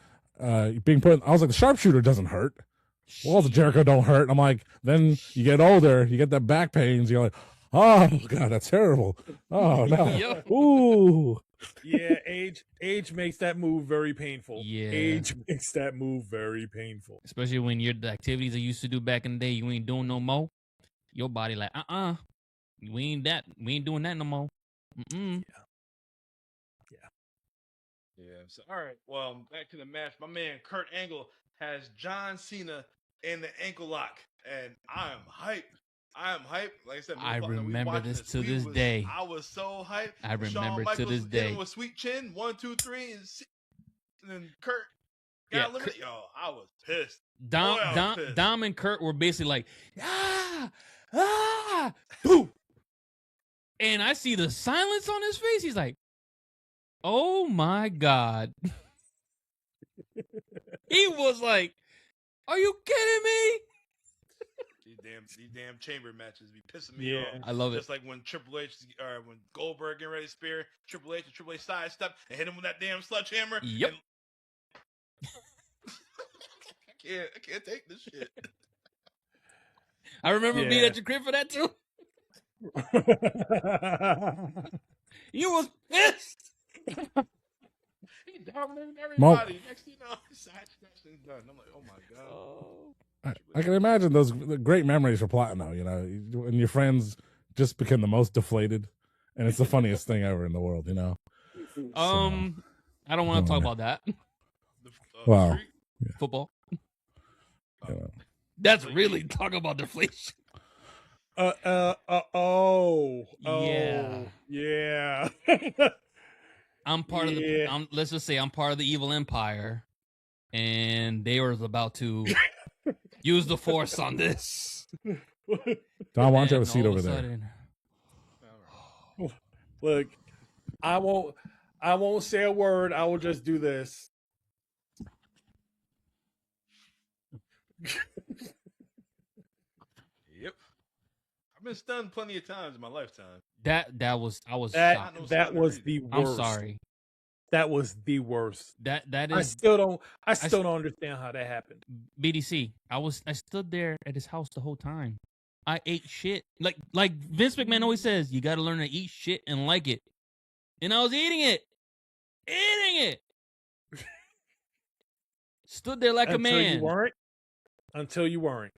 I was like, the sharpshooter doesn't hurt. Walls of Jericho don't hurt. I'm like, then you get older, you get that back pains. You're like, oh god, that's terrible. Oh no, Yep. Ooh. Yeah, age makes that move very painful. Yeah. Age makes that move very painful. Especially when you're the activities I used to do back in the day, you ain't doing no more. Your body like, we ain't doing that no more. Yeah. So, all right. Well, back to the match. My man Kurt Angle has John Cena in the ankle lock, and I am hyped I am hyped. Like I said, I we remember watching this to this was- day. I was so hyped. I remember Shawn to Michaels this hit day. him with sweet chin, 1, 2, 3, and then Kurt Yeah, got eliminated. Yo, I was pissed. Dom, Boy, I was Dom, pissed. Dom and Kurt were basically like, boom. And I see the silence on his face. He's like, oh my God. He was like, are you kidding me? These damn chamber matches be pissing me off. I love it. Just like when Triple H or when Goldberg getting ready to spear Triple H, and Triple H sidestep and hit him with that damn sledgehammer. Yep. I can't take this shit. I remember Yeah. being at your crib for that too. You was pissed. He dominated everybody. Next thing you know, sidesteps and done. I'm like, oh my God. I can imagine those great memories for Platinum. You know, when your friends just become the most deflated, and it's the funniest thing ever in the world. You know. I don't want to talk about that. Wow. Streak? Football. Yeah. That's really talking about deflation. Yeah. I'm part of the. Let's just say I'm part of the evil empire, and they were about to use the force on this. Don, why don't you have a And seat all over of a there? sudden- Look, I won't say a word. I will just do this. Yep. I've been stunned plenty of times in my lifetime. I was shocked. That was the worst. I'm sorry. That was the worst. That I is still don't understand how that happened. BDC. I stood there at his house the whole time. I ate shit. Like Vince McMahon always says, you gotta learn to eat shit and like it. And I was eating it. Eating it. Stood there like a man. Until you weren't.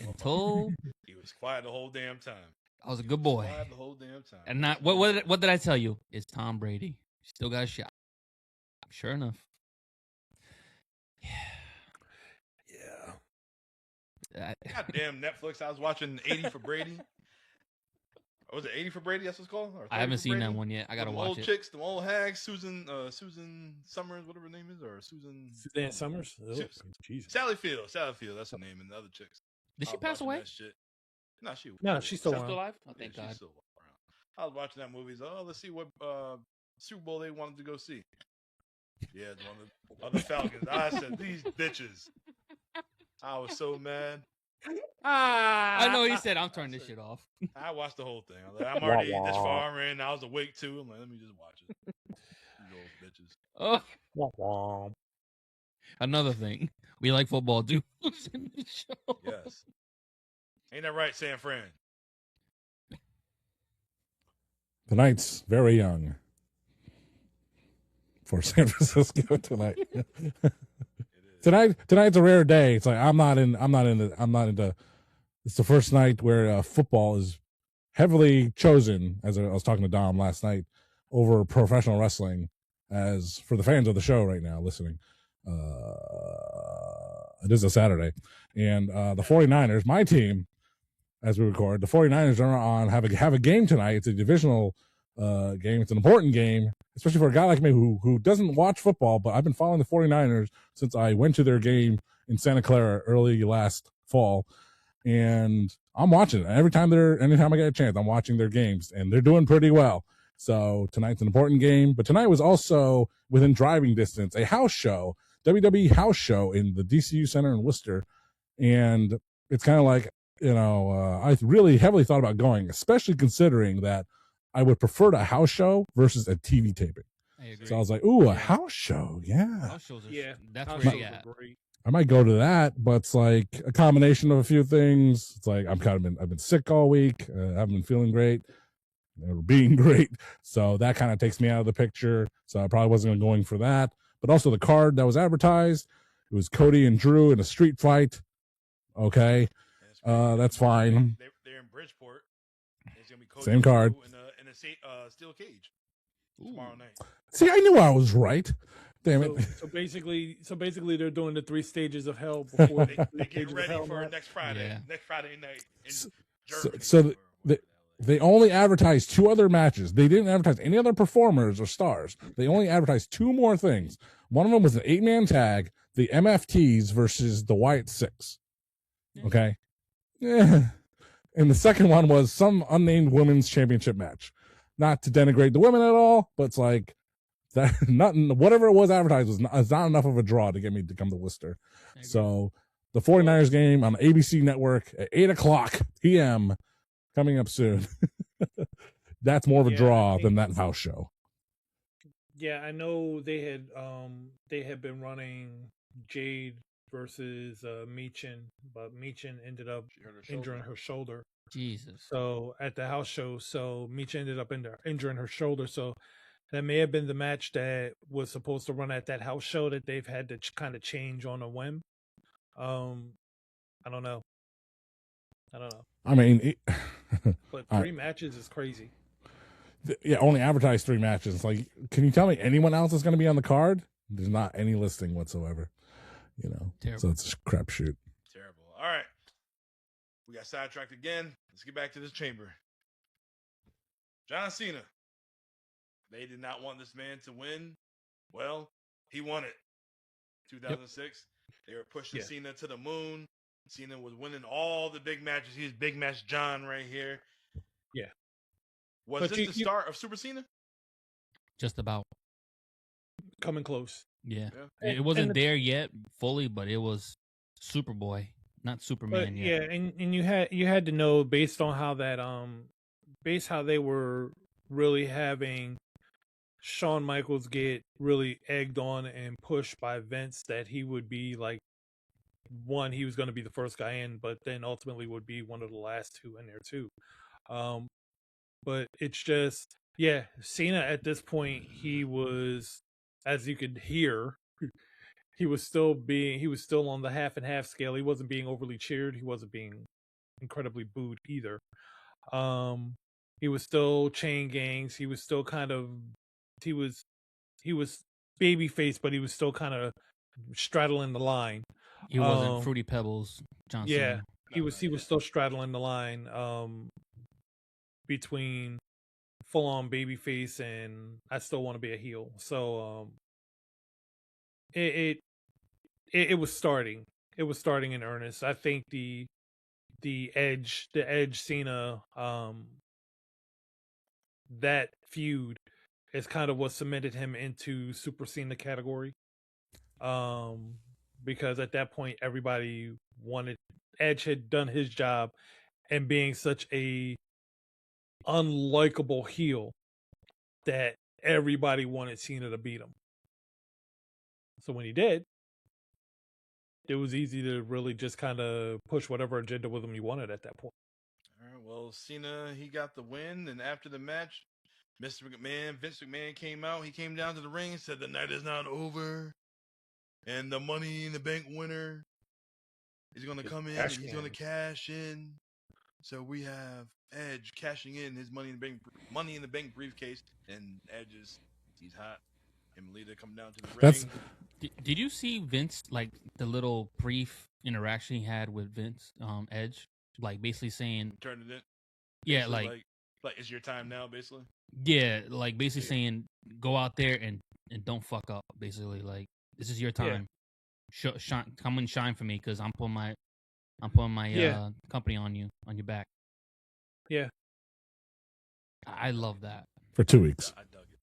Until He was quiet the whole damn time. I was a good boy. Quiet the whole damn time. And not what did I tell you? It's Tom Brady. Still got a shot. Sure enough. Yeah. Goddamn Netflix. I was watching 80 for Brady. Or was it 80 for Brady? That's what it's called? Or I haven't 30 for seen that Brady? one yet. I gotta Them watch old it. chicks, them old hags, Susan Summers, whatever her name is, or Suzanne Summers? Oh, Jesus. Sally Field, that's her name, and the other chicks. Did she I was pass watching away? that shit. No, she's still Still around. alive? Oh, Yeah, thank she's God. still around. I was watching that movie. So, let's see what Super Bowl they wanted to go see. Yeah, it's one of the other Falcons. I said, these bitches. I was so mad. I know he said I'm turning this shit off. I watched the whole thing. I was like, I'm already this far in. I was awake too. I'm like, let me just watch it. These old bitches. Oh, Wah, wah. another thing. We like football too. In the show. Yes. Ain't that right, San Fran? The night's very young for San Francisco tonight. Tonight's a rare day. It's like I'm not into. It's the first night where football is heavily chosen, as I was talking to Dom last night, over professional wrestling. As for the fans of the show right now listening, it is a Saturday, and the 49ers, my team, as we record, the 49ers are on have a game tonight. It's a divisional game. It's an important game, especially for a guy like me who doesn't watch football, but I've been following the 49ers since I went to their game in Santa Clara early last fall, and I'm watching it anytime I get a chance. I'm watching their games, and they're doing pretty well. So tonight's an important game, but tonight was also within driving distance, a house show, WWE house show in the DCU Center in Worcester, and it's kind of like, I really heavily thought about going, especially considering that I would prefer a house show versus a TV taping. I agree. So I was like, ooh, a house show. Yeah. House shows are, Yeah, that's house where shows you are at. great. I might go to that, but it's like a combination of a few things. It's like I've been sick all week. I haven't been feeling great or being great. So that kind of takes me out of the picture. So I probably wasn't going for that. But also the card that was advertised, it was Cody and Drew in a street fight. Okay. That's fine. They're in Bridgeport. It's gonna be Cody Same card. in a steel cage tomorrow night. See, I knew I was right. Damn it. So basically, they're doing the 3 stages of hell before They the get stages of ready hell for match. next Friday. Yeah. Next Friday night in So- Germany. so or the- whatever they only advertised 2 other matches. They didn't advertise any other performers or stars. They only advertised 2 more things. One of them was an 8-man tag, the MFTs versus the Wyatt Six. Okay. Yeah. And the second one was some unnamed women's championship match. Not to denigrate the women at all, but it's like that. Nothing. Whatever it was advertised was not enough of a draw to get me to come to Worcester. So the 49ers game on the ABC network at 8:00 p.m. coming up soon. That's more of a Yeah, draw I than think- that house show. Yeah, I know they had been running Jade versus Michin, but Michin ended up She hurt her shoulder. injuring her shoulder. Jesus. So at the house show, so Michin ended up injuring her shoulder. So that may have been the match that was supposed to run at that house show that they've had to kind of change on a whim. I don't know. I mean, But All 3 matches is crazy. yeah, only advertised 3 matches. It's like, can you tell me anyone else is going to be on the card? There's not any listing whatsoever. You know, Terrible. so it's a crapshoot. Terrible. All right. We got sidetracked again. Let's get back to this chamber. John Cena. They did not want this man to win. Well, he won it. 2006. They were pushing Yeah. Cena to the moon. Cena was winning all the big matches. He was Big Match John right here. Yeah. Was But this you- the start of Super Cena? Just about. Coming close. Yeah. Yeah. It wasn't and the- there yet fully, but it was Superboy, not Superman But yet. yeah, and you had to know based on how that how they were really having Shawn Michaels get really egged on and pushed by Vince that he would be like he was going to be the first guy in, but then ultimately would be one of the last 2 in there too. But it's just Cena at this point, he was, as you could hear, he was still on the half and half scale. He wasn't being overly cheered. He wasn't being incredibly booed either. He was still chain gangs. He was still kind of he was babyface, but he was still kind of straddling the line. He wasn't Fruity Pebbles, John Yeah, Cena. he was still straddling the line between full on babyface and I still want to be a heel. So it was starting. It was starting in earnest. I think the Edge Cena that feud is kind of what cemented him into Super Cena category. Because at that point everybody wanted Edge had done his job and being such a unlikable heel that everybody wanted Cena to beat him. So when he did, it was easy to really just kind of push whatever agenda with him you wanted at that point. All right, well, Cena, he got the win, and after the match, Vince McMahon came out. He came down to the ring and said the night is not over, and the Money in the Bank winner is going to come in and he's going to cash in. So we have Edge cashing in his Money in the Bank briefcase, and Edge he's hot. Him and Lita come down to the That's- ring. Did you see Vince, like the little brief interaction he had with Vince, Edge, like basically saying, Turned it in. yeah, Basically, like it's your time now, basically. yeah, like basically saying, go out there and don't fuck up. Basically, like this is your time. Shine, come and shine for me because I'm putting my company on your back. Yeah. I love that. For 2 weeks. I dug it.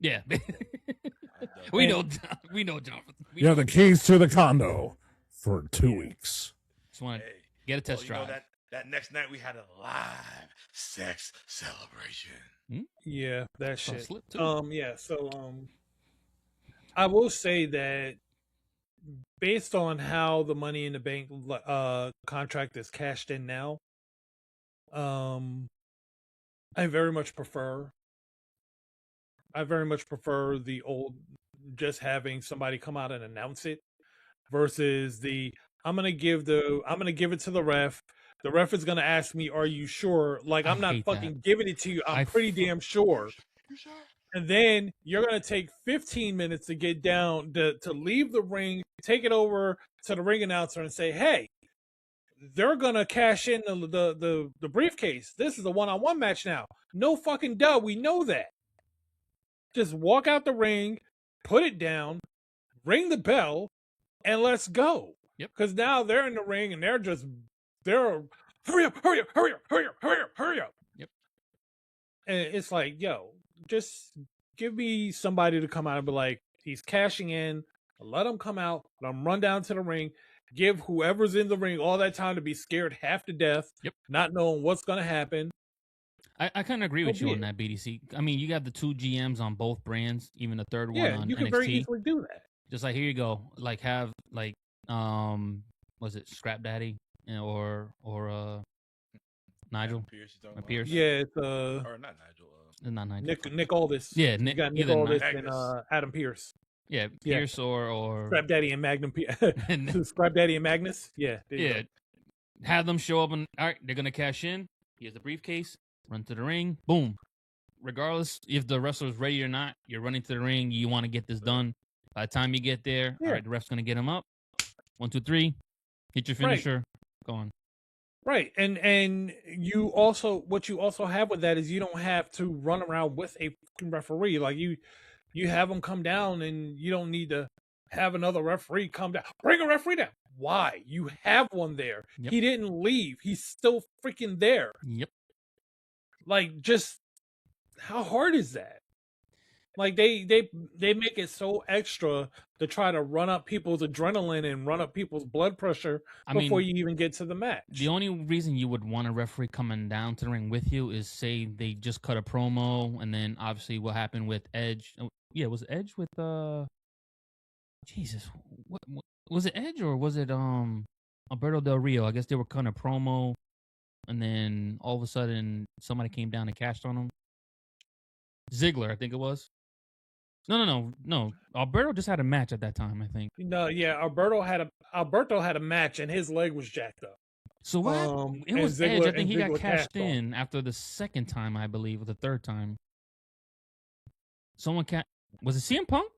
Yeah, I dug it. we know, Jonathan. You have the keys to the condo for 2 weeks. Just want to Hey, get a test well, you know drive. that next night we had a live sex celebration. Yeah, that Saw shit. Slip, too. Yeah, so I will say that based on how the Money in the Bank contract is cashed in now, I very much prefer the old just having somebody come out and announce it versus the I'm gonna give it to the ref. The ref is gonna ask me, "Are you sure?" Like I I'm not hate fucking that. giving it to you. I'm I pretty damn sure. You sure? And then you're going to take 15 minutes to get down, to leave the ring, take it over to the ring announcer and say, hey, they're going to cash in the briefcase. This is a one-on-one match now. No fucking duh. We know that. Just walk out the ring, put it down, ring the bell, and let's go. Yep. Because now they're in the ring and they're hurry up, hurry up, hurry up, hurry up, hurry up, hurry up. Yep. And it's like, yo, just give me somebody to come out and be like, he's cashing in. Let him come out. Let him run down to the ring. Give whoever's in the ring all that time to be scared half to death. Yep. Not knowing what's going to happen. I kind of agree with So you be on it. that, BDC. I mean, you got the 2 GMs on both brands, even the third one Yeah, on you can NXT. very easily do that. Just like, here you go. Like, have, like, was it Scrap Daddy or Nigel? Pierce, you talking about? Pierce? Yeah, it's Or not Nigel. Not Nigel. Nick Aldis. Yeah, You Nick, got Nick either Aldis Magnus. and Adam Pierce. Yeah, Yeah. Pierce or Scrap Daddy and Magnum and, Scrap Daddy and Magnus. Yeah. there you yeah. go. Have them show up and all right, they're gonna cash in. Here's the briefcase. Run to the ring. Boom. Regardless if the wrestler's ready or not, you're running to the ring. You want to get this done. By the time you get there, Yeah. all right, the ref's gonna get him up. 1, 2, 3. Hit your Right. finisher. Go on. Right. And you also, what you also have with that is you don't have to run around with a fucking referee. Like you have them come down and you don't need to have another referee come down. Bring a referee down. Why? You have one there. Yep. He didn't leave. He's still freaking there. Yep. Like, just how hard is that? Like they make it so extra to try to run up people's adrenaline and run up people's blood pressure I before mean, you even get to the match. the only reason you would want a referee coming down to the ring with you is say they just cut a promo, and then obviously what happened with Edge. Yeah, was it Edge with Jesus? What was it? Edge or was it Alberto Del Rio? I guess they were cutting a promo, and then all of a sudden somebody came down and cashed on him. Ziggler, I think it was. No. Alberto just had a match at that time, I think. No, yeah, Alberto had a match and his leg was jacked up. So what? It and was Ziggler- Edge. I think he and got Ziggler cashed cashed on. in after the second time, I believe, or the third time. Someone was it CM Punk?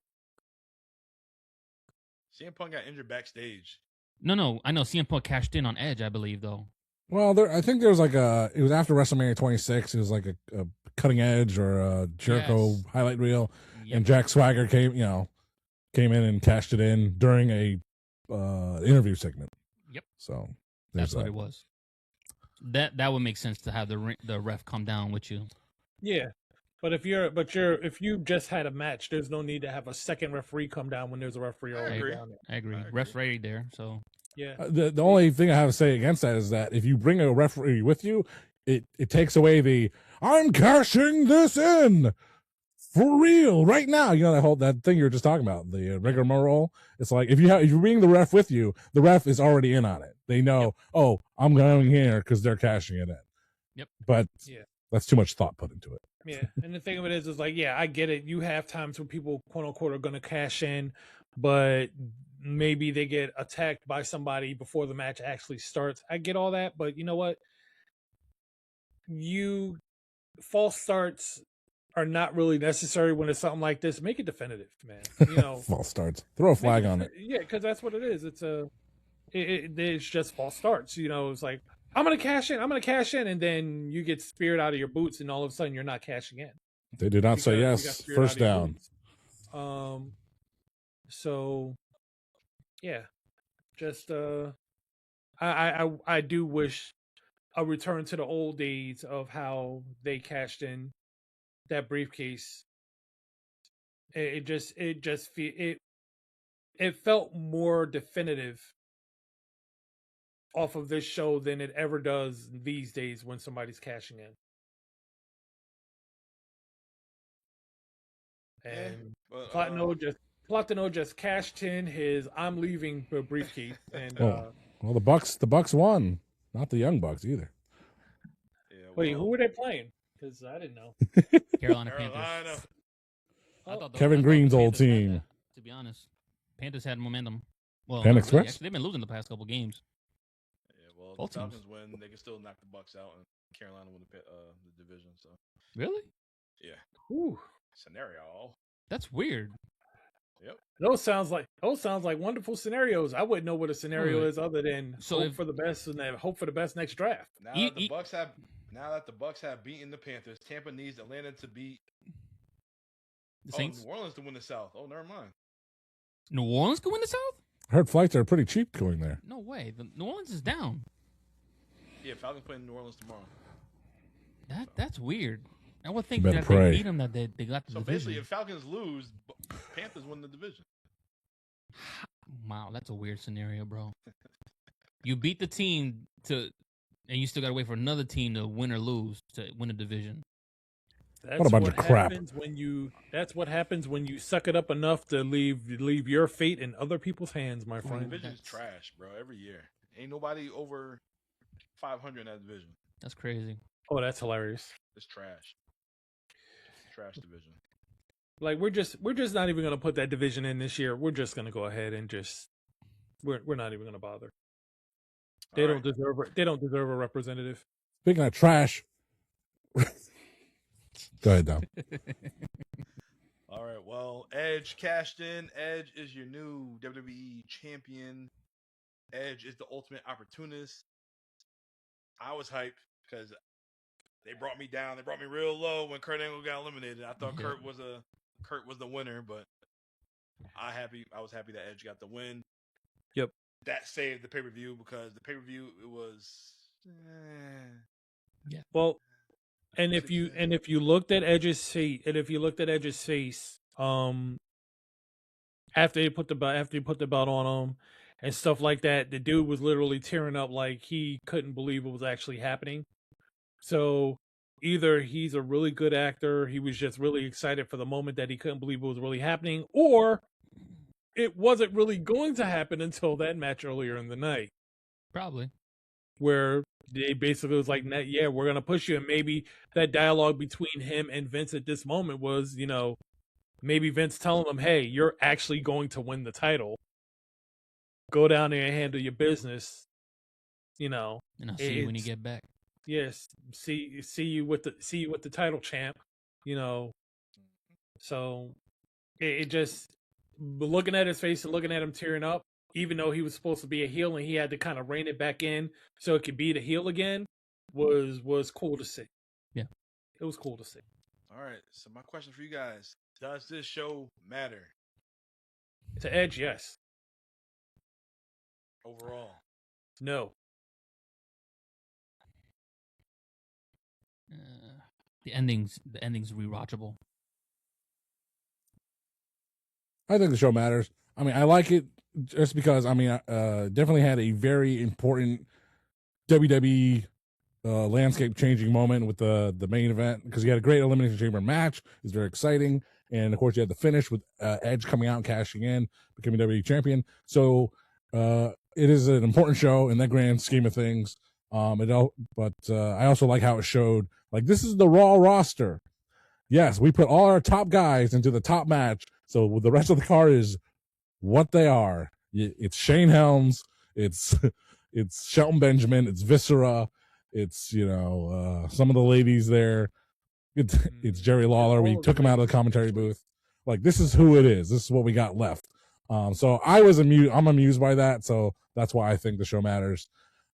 CM Punk got injured backstage. No. I know CM Punk cashed in on Edge, I believe, though. Well, I think there was like it was after WrestleMania 26. It was like a cutting edge or a Jericho Yes. highlight reel, Yep. and Jack Swagger came in and cashed it in during a interview segment. Yep. So That's what it was. That would make sense to have the ref come down with you. Yeah. But if you just had a match, there's no need to have a second referee come down when there's a referee already agree. down there. I agree. I agree. Ref's ready there, so Yeah. The only thing I have to say against that is that if you bring a referee with you, it takes away the I'm cashing this in for real right now. You know that thing you were just talking about, the rigmarole. It's like if you bring the ref with you, the ref is already in on it. They know, oh, I'm going here because they're cashing it in. Yep. But Yeah. that's too much thought put into it. Yeah. And the thing of it is like, yeah, I get it. You have times when people, quote unquote, are going to cash in, but maybe they get attacked by somebody before the match actually starts. I get all that, but you know what? False starts are not really necessary when it's something like this. Make it definitive, man. You know, False starts. Throw a flag on it. Yeah, because that's what it is. It's just false starts. You know, it's like I'm gonna cash in, and then you get speared out of your boots, and all of a sudden you're not cashing in. They did not say because you got yes. speared out First of your down. boots. So yeah, just I do wish a return to the old days of how they cashed in that briefcase. It felt more definitive off of this show than it ever does these days when somebody's cashing in. And Platino just cashed in his "I'm leaving" briefcase, and Well, the Bucks won, not the Young Bucks either. Yeah, wait, who were they playing? Because I didn't know. Carolina Carolina. Panthers. I thought Kevin I thought Green's the old Panthers had team. that, to be honest, Panthers had momentum. Well, Pan not Express? really. Actually, they've been losing the past couple games. Yeah, well, Both the teams. Falcons win, they can still knock the Bucks out, and Carolina win the division. So Really? yeah, Whew. scenario. That's weird. Yep. Those sounds like wonderful scenarios. I wouldn't know what a scenario Wait. is other than So hope if- for the best and then hope for the best next draft. Now E- that the e- Bucks have beaten the Panthers, Tampa needs Atlanta to beat The Saints. New Orleans to win the South. Oh, never mind. New Orleans could win the South? I heard flights are pretty cheap going there. No way. The New Orleans is down. Yeah, Falcons playing New Orleans tomorrow. That's weird. I would think better that pray. they beat them, that they got the So division. basically, if Falcons lose, Panthers win the division. Wow, that's a weird scenario, bro. You beat the team and you still got to wait for another team to win or lose to win a division. That's What a bunch of crap. That's what happens when you suck it up enough to leave your fate in other people's hands, my The friend. division's trash, bro. Every year, ain't nobody over 500 in that division. That's crazy. Oh, that's hilarious. It's trash. Trash division. Like we're just not even gonna put that division in this year. We're just gonna go ahead and just we're not even gonna bother. They don't deserve a representative. Speaking of trash, go ahead, Dom. All right. Well, Edge cashed in. Edge is your new WWE champion. Edge is the ultimate opportunist. I was hyped because they brought me down. They brought me real low when Kurt Angle got eliminated. I thought Kurt was the winner, but I was happy that Edge got the win. Yep. That saved the pay-per-view because the pay-per-view it was Well, and if you looked at Edge's face, after he put the belt on him and stuff like that, the dude was literally tearing up like he couldn't believe it was actually happening. So either he's a really good actor, he was just really excited for the moment that he couldn't believe it was really happening, or it wasn't really going to happen until that match earlier in the night. Probably. Where they basically was like, yeah, we're going to push you. And maybe that dialogue between him and Vince at this moment was, maybe Vince telling him, hey, you're actually going to win the title. Go down there and handle your business. And I'll see you when you get back. Yes. See you with the title champ, So it just, looking at his face and looking at him tearing up, even though he was supposed to be a heel and he had to kind of rein it back in so it could be the heel again, was cool to see. Yeah. It was cool to see. all right. So my question for you guys: does this show matter To Edge, yes. overall? No. The ending's rewatchable. I think the show matters. I mean, I like it just because, definitely had a very important WWE landscape changing moment with the main event because you had a great Elimination Chamber match. It was very exciting. And of course, you had the finish with Edge coming out and cashing in, becoming WWE champion. So it is an important show in that grand scheme of things. But I also like how it showed, like, this is the Raw roster. Yes, we put all our top guys into the top match. So the rest of the card is what they are. It's Shane Helms. It's Shelton Benjamin. It's Viscera. It's, some of the ladies there. It's Jerry Lawler. We took him out of the commentary booth. Like, this is who it is. This is what we got left. So I'm amused by that. So that's why I think the show matters.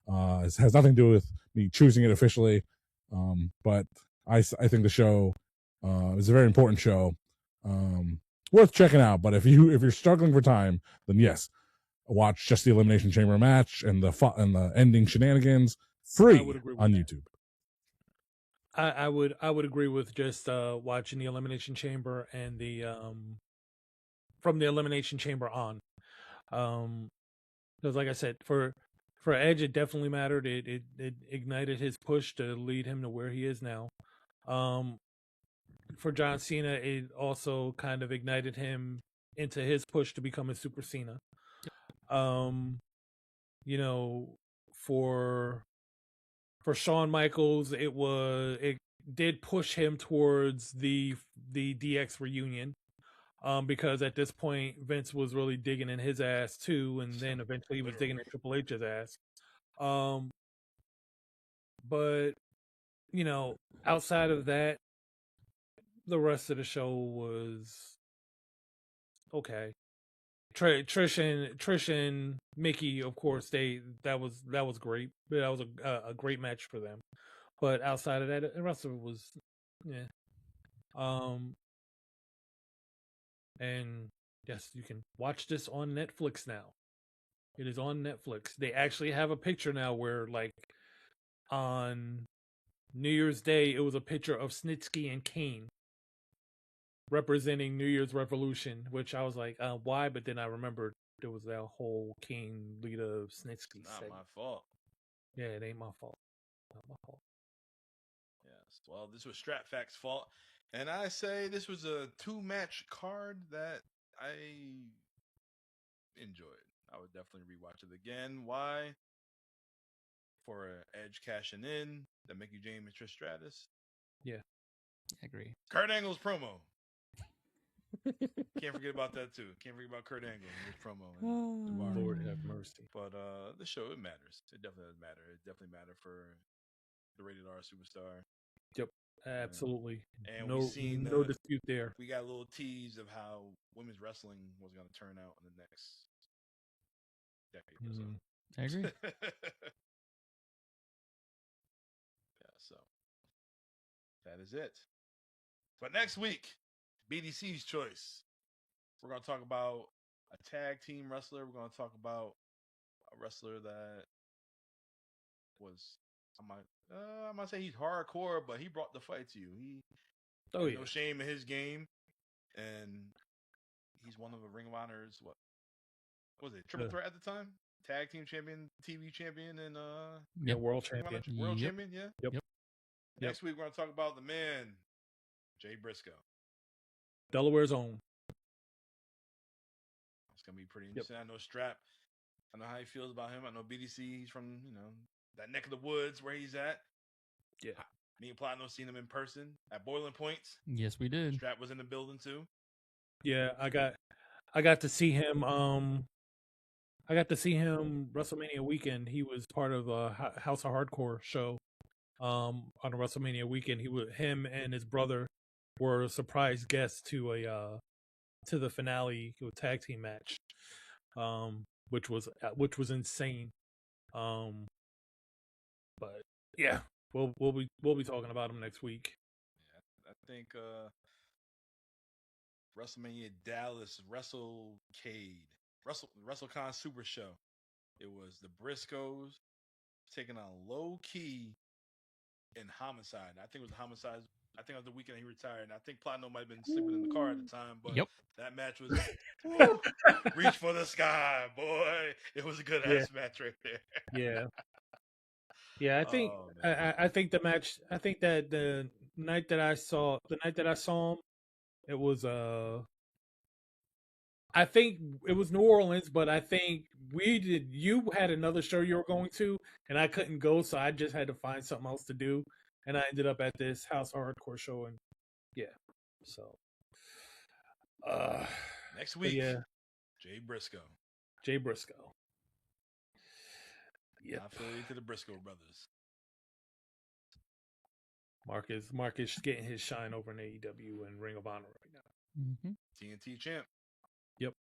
It has nothing to do with me choosing it officially. But I think the show is a very important show. Worth checking out. But if you're struggling for time, then yes, watch just the Elimination Chamber match and the ending shenanigans free on YouTube. I would agree with just watching the Elimination Chamber and the from the Elimination Chamber on. Because like I said, for Edge, it definitely mattered. It ignited his push to lead him to where he is now. For John Cena, it also kind of ignited him into his push to become a Super Cena. For Shawn Michaels, it did push him towards the DX reunion. Because at this point Vince was really digging in his ass too, and then eventually he was digging in Triple H's ass. But outside of that, the rest of the show was okay. Trish and Mickie, of course, that was great. That was a great match for them. But outside of that, the rest of it was, yeah. And yes, you can watch this on Netflix now. It is on Netflix. They actually have a picture now where, like, on New Year's Day, it was a picture of Snitsky and Kane representing New Year's Revolution, which I was like, why? But then I remembered there was that whole Kane, Lita, Snitsky Not segment. my fault. Yeah, it ain't my fault. Not my fault. Yes. Well, this was Stratfac's fault. And I say this was a 2-match card that I enjoyed. I would definitely rewatch it again. Why? For Edge cashing in, the Mickie James and Trish Stratus. Yeah. I agree. Kurt Angle's promo. Can't forget about that too. Can't forget about Kurt Angle and his promo. And Lord have mercy. But the show, it matters. It definitely does matter. It definitely matters for the rated R superstar. Yep, absolutely. And no, we've seen no dispute there. We got a little tease of how women's wrestling was going to turn out in the next decade or so. I agree. Yeah, so that is it. But next week, BDC's choice. We're going to talk about a tag team wrestler. We're going to talk about a wrestler that was, I might say he's hardcore, but he brought the fight to you. No shame in his game, and he's one of the Ring of Honor's, what was it, triple threat at the time? Tag team champion, TV champion, and world champion. World champion, yeah. Yep. Next week we're going to talk about the man, Jay Briscoe. Delaware's own. It's going to be pretty interesting. I know Strap. I know how he feels about him. I know BDC. He's from, that neck of the woods where he's at. Yeah. Me and Platinum seen him in person at Boiling Points. Yes, we did. Strap was in the building too. Yeah, I got to see him. I got to see him WrestleMania weekend. He was part of a House of Hardcore show. On a WrestleMania weekend, him and his brother were a surprise guests to the finale tag team match, which was insane. But yeah, we'll be talking about him next week. Yeah, I think WrestleMania Dallas WrestleCon Super Show. It was the Briscoes taking on Low Key and Homicide. I think it was Homicide. I think it was the weekend he retired. And I think Platinum might have been sleeping in the car at the time, but that match was reach for the sky, boy. It was a good ass match right there. Yeah. I think I think the match. I think that the night that I saw him, it was I think it was New Orleans, but I think you had another show you were going to, and I couldn't go, so I just had to find something else to do, and I ended up at this House of Hardcore show, and so next week, Jay Briscoe. Yep. Affiliated to the Briscoe brothers. Marcus getting his shine over in AEW and Ring of Honor right now. Mm-hmm. TNT champ. Yep.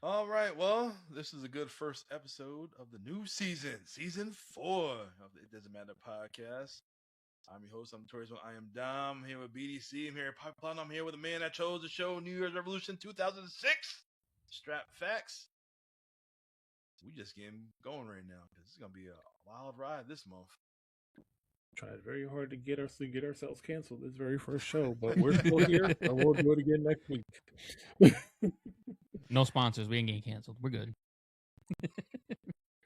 All right. Well, this is a good first episode of the new season 4 of the It Doesn't Matter podcast. I'm your host. I'm Notorious One. I am Dom. I'm here with BDC. I'm here at Pipe Plot. I'm here with a man that chose the show New Year's Revolution 2006. Strap Facts. We just getting going right now because it's gonna be a wild ride this month. Tried very hard to get ourselves canceled this very first show, but we're still here, and we'll do it again next week. No sponsors. We ain't getting canceled. We're good.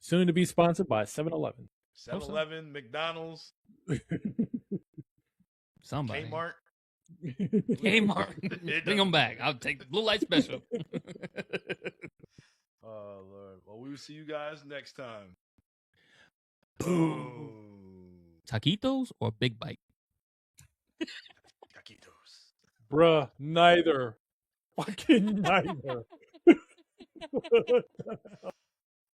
Soon to be sponsored by 7-Eleven. 7-Eleven, McDonald's, Somebody. Kmart. Kmart. Bring them back. I'll take the blue light special. Oh, Lord. Well, we will see you guys next time. Taquitos or Big Bite? Taquitos. Bruh, neither. Fucking neither.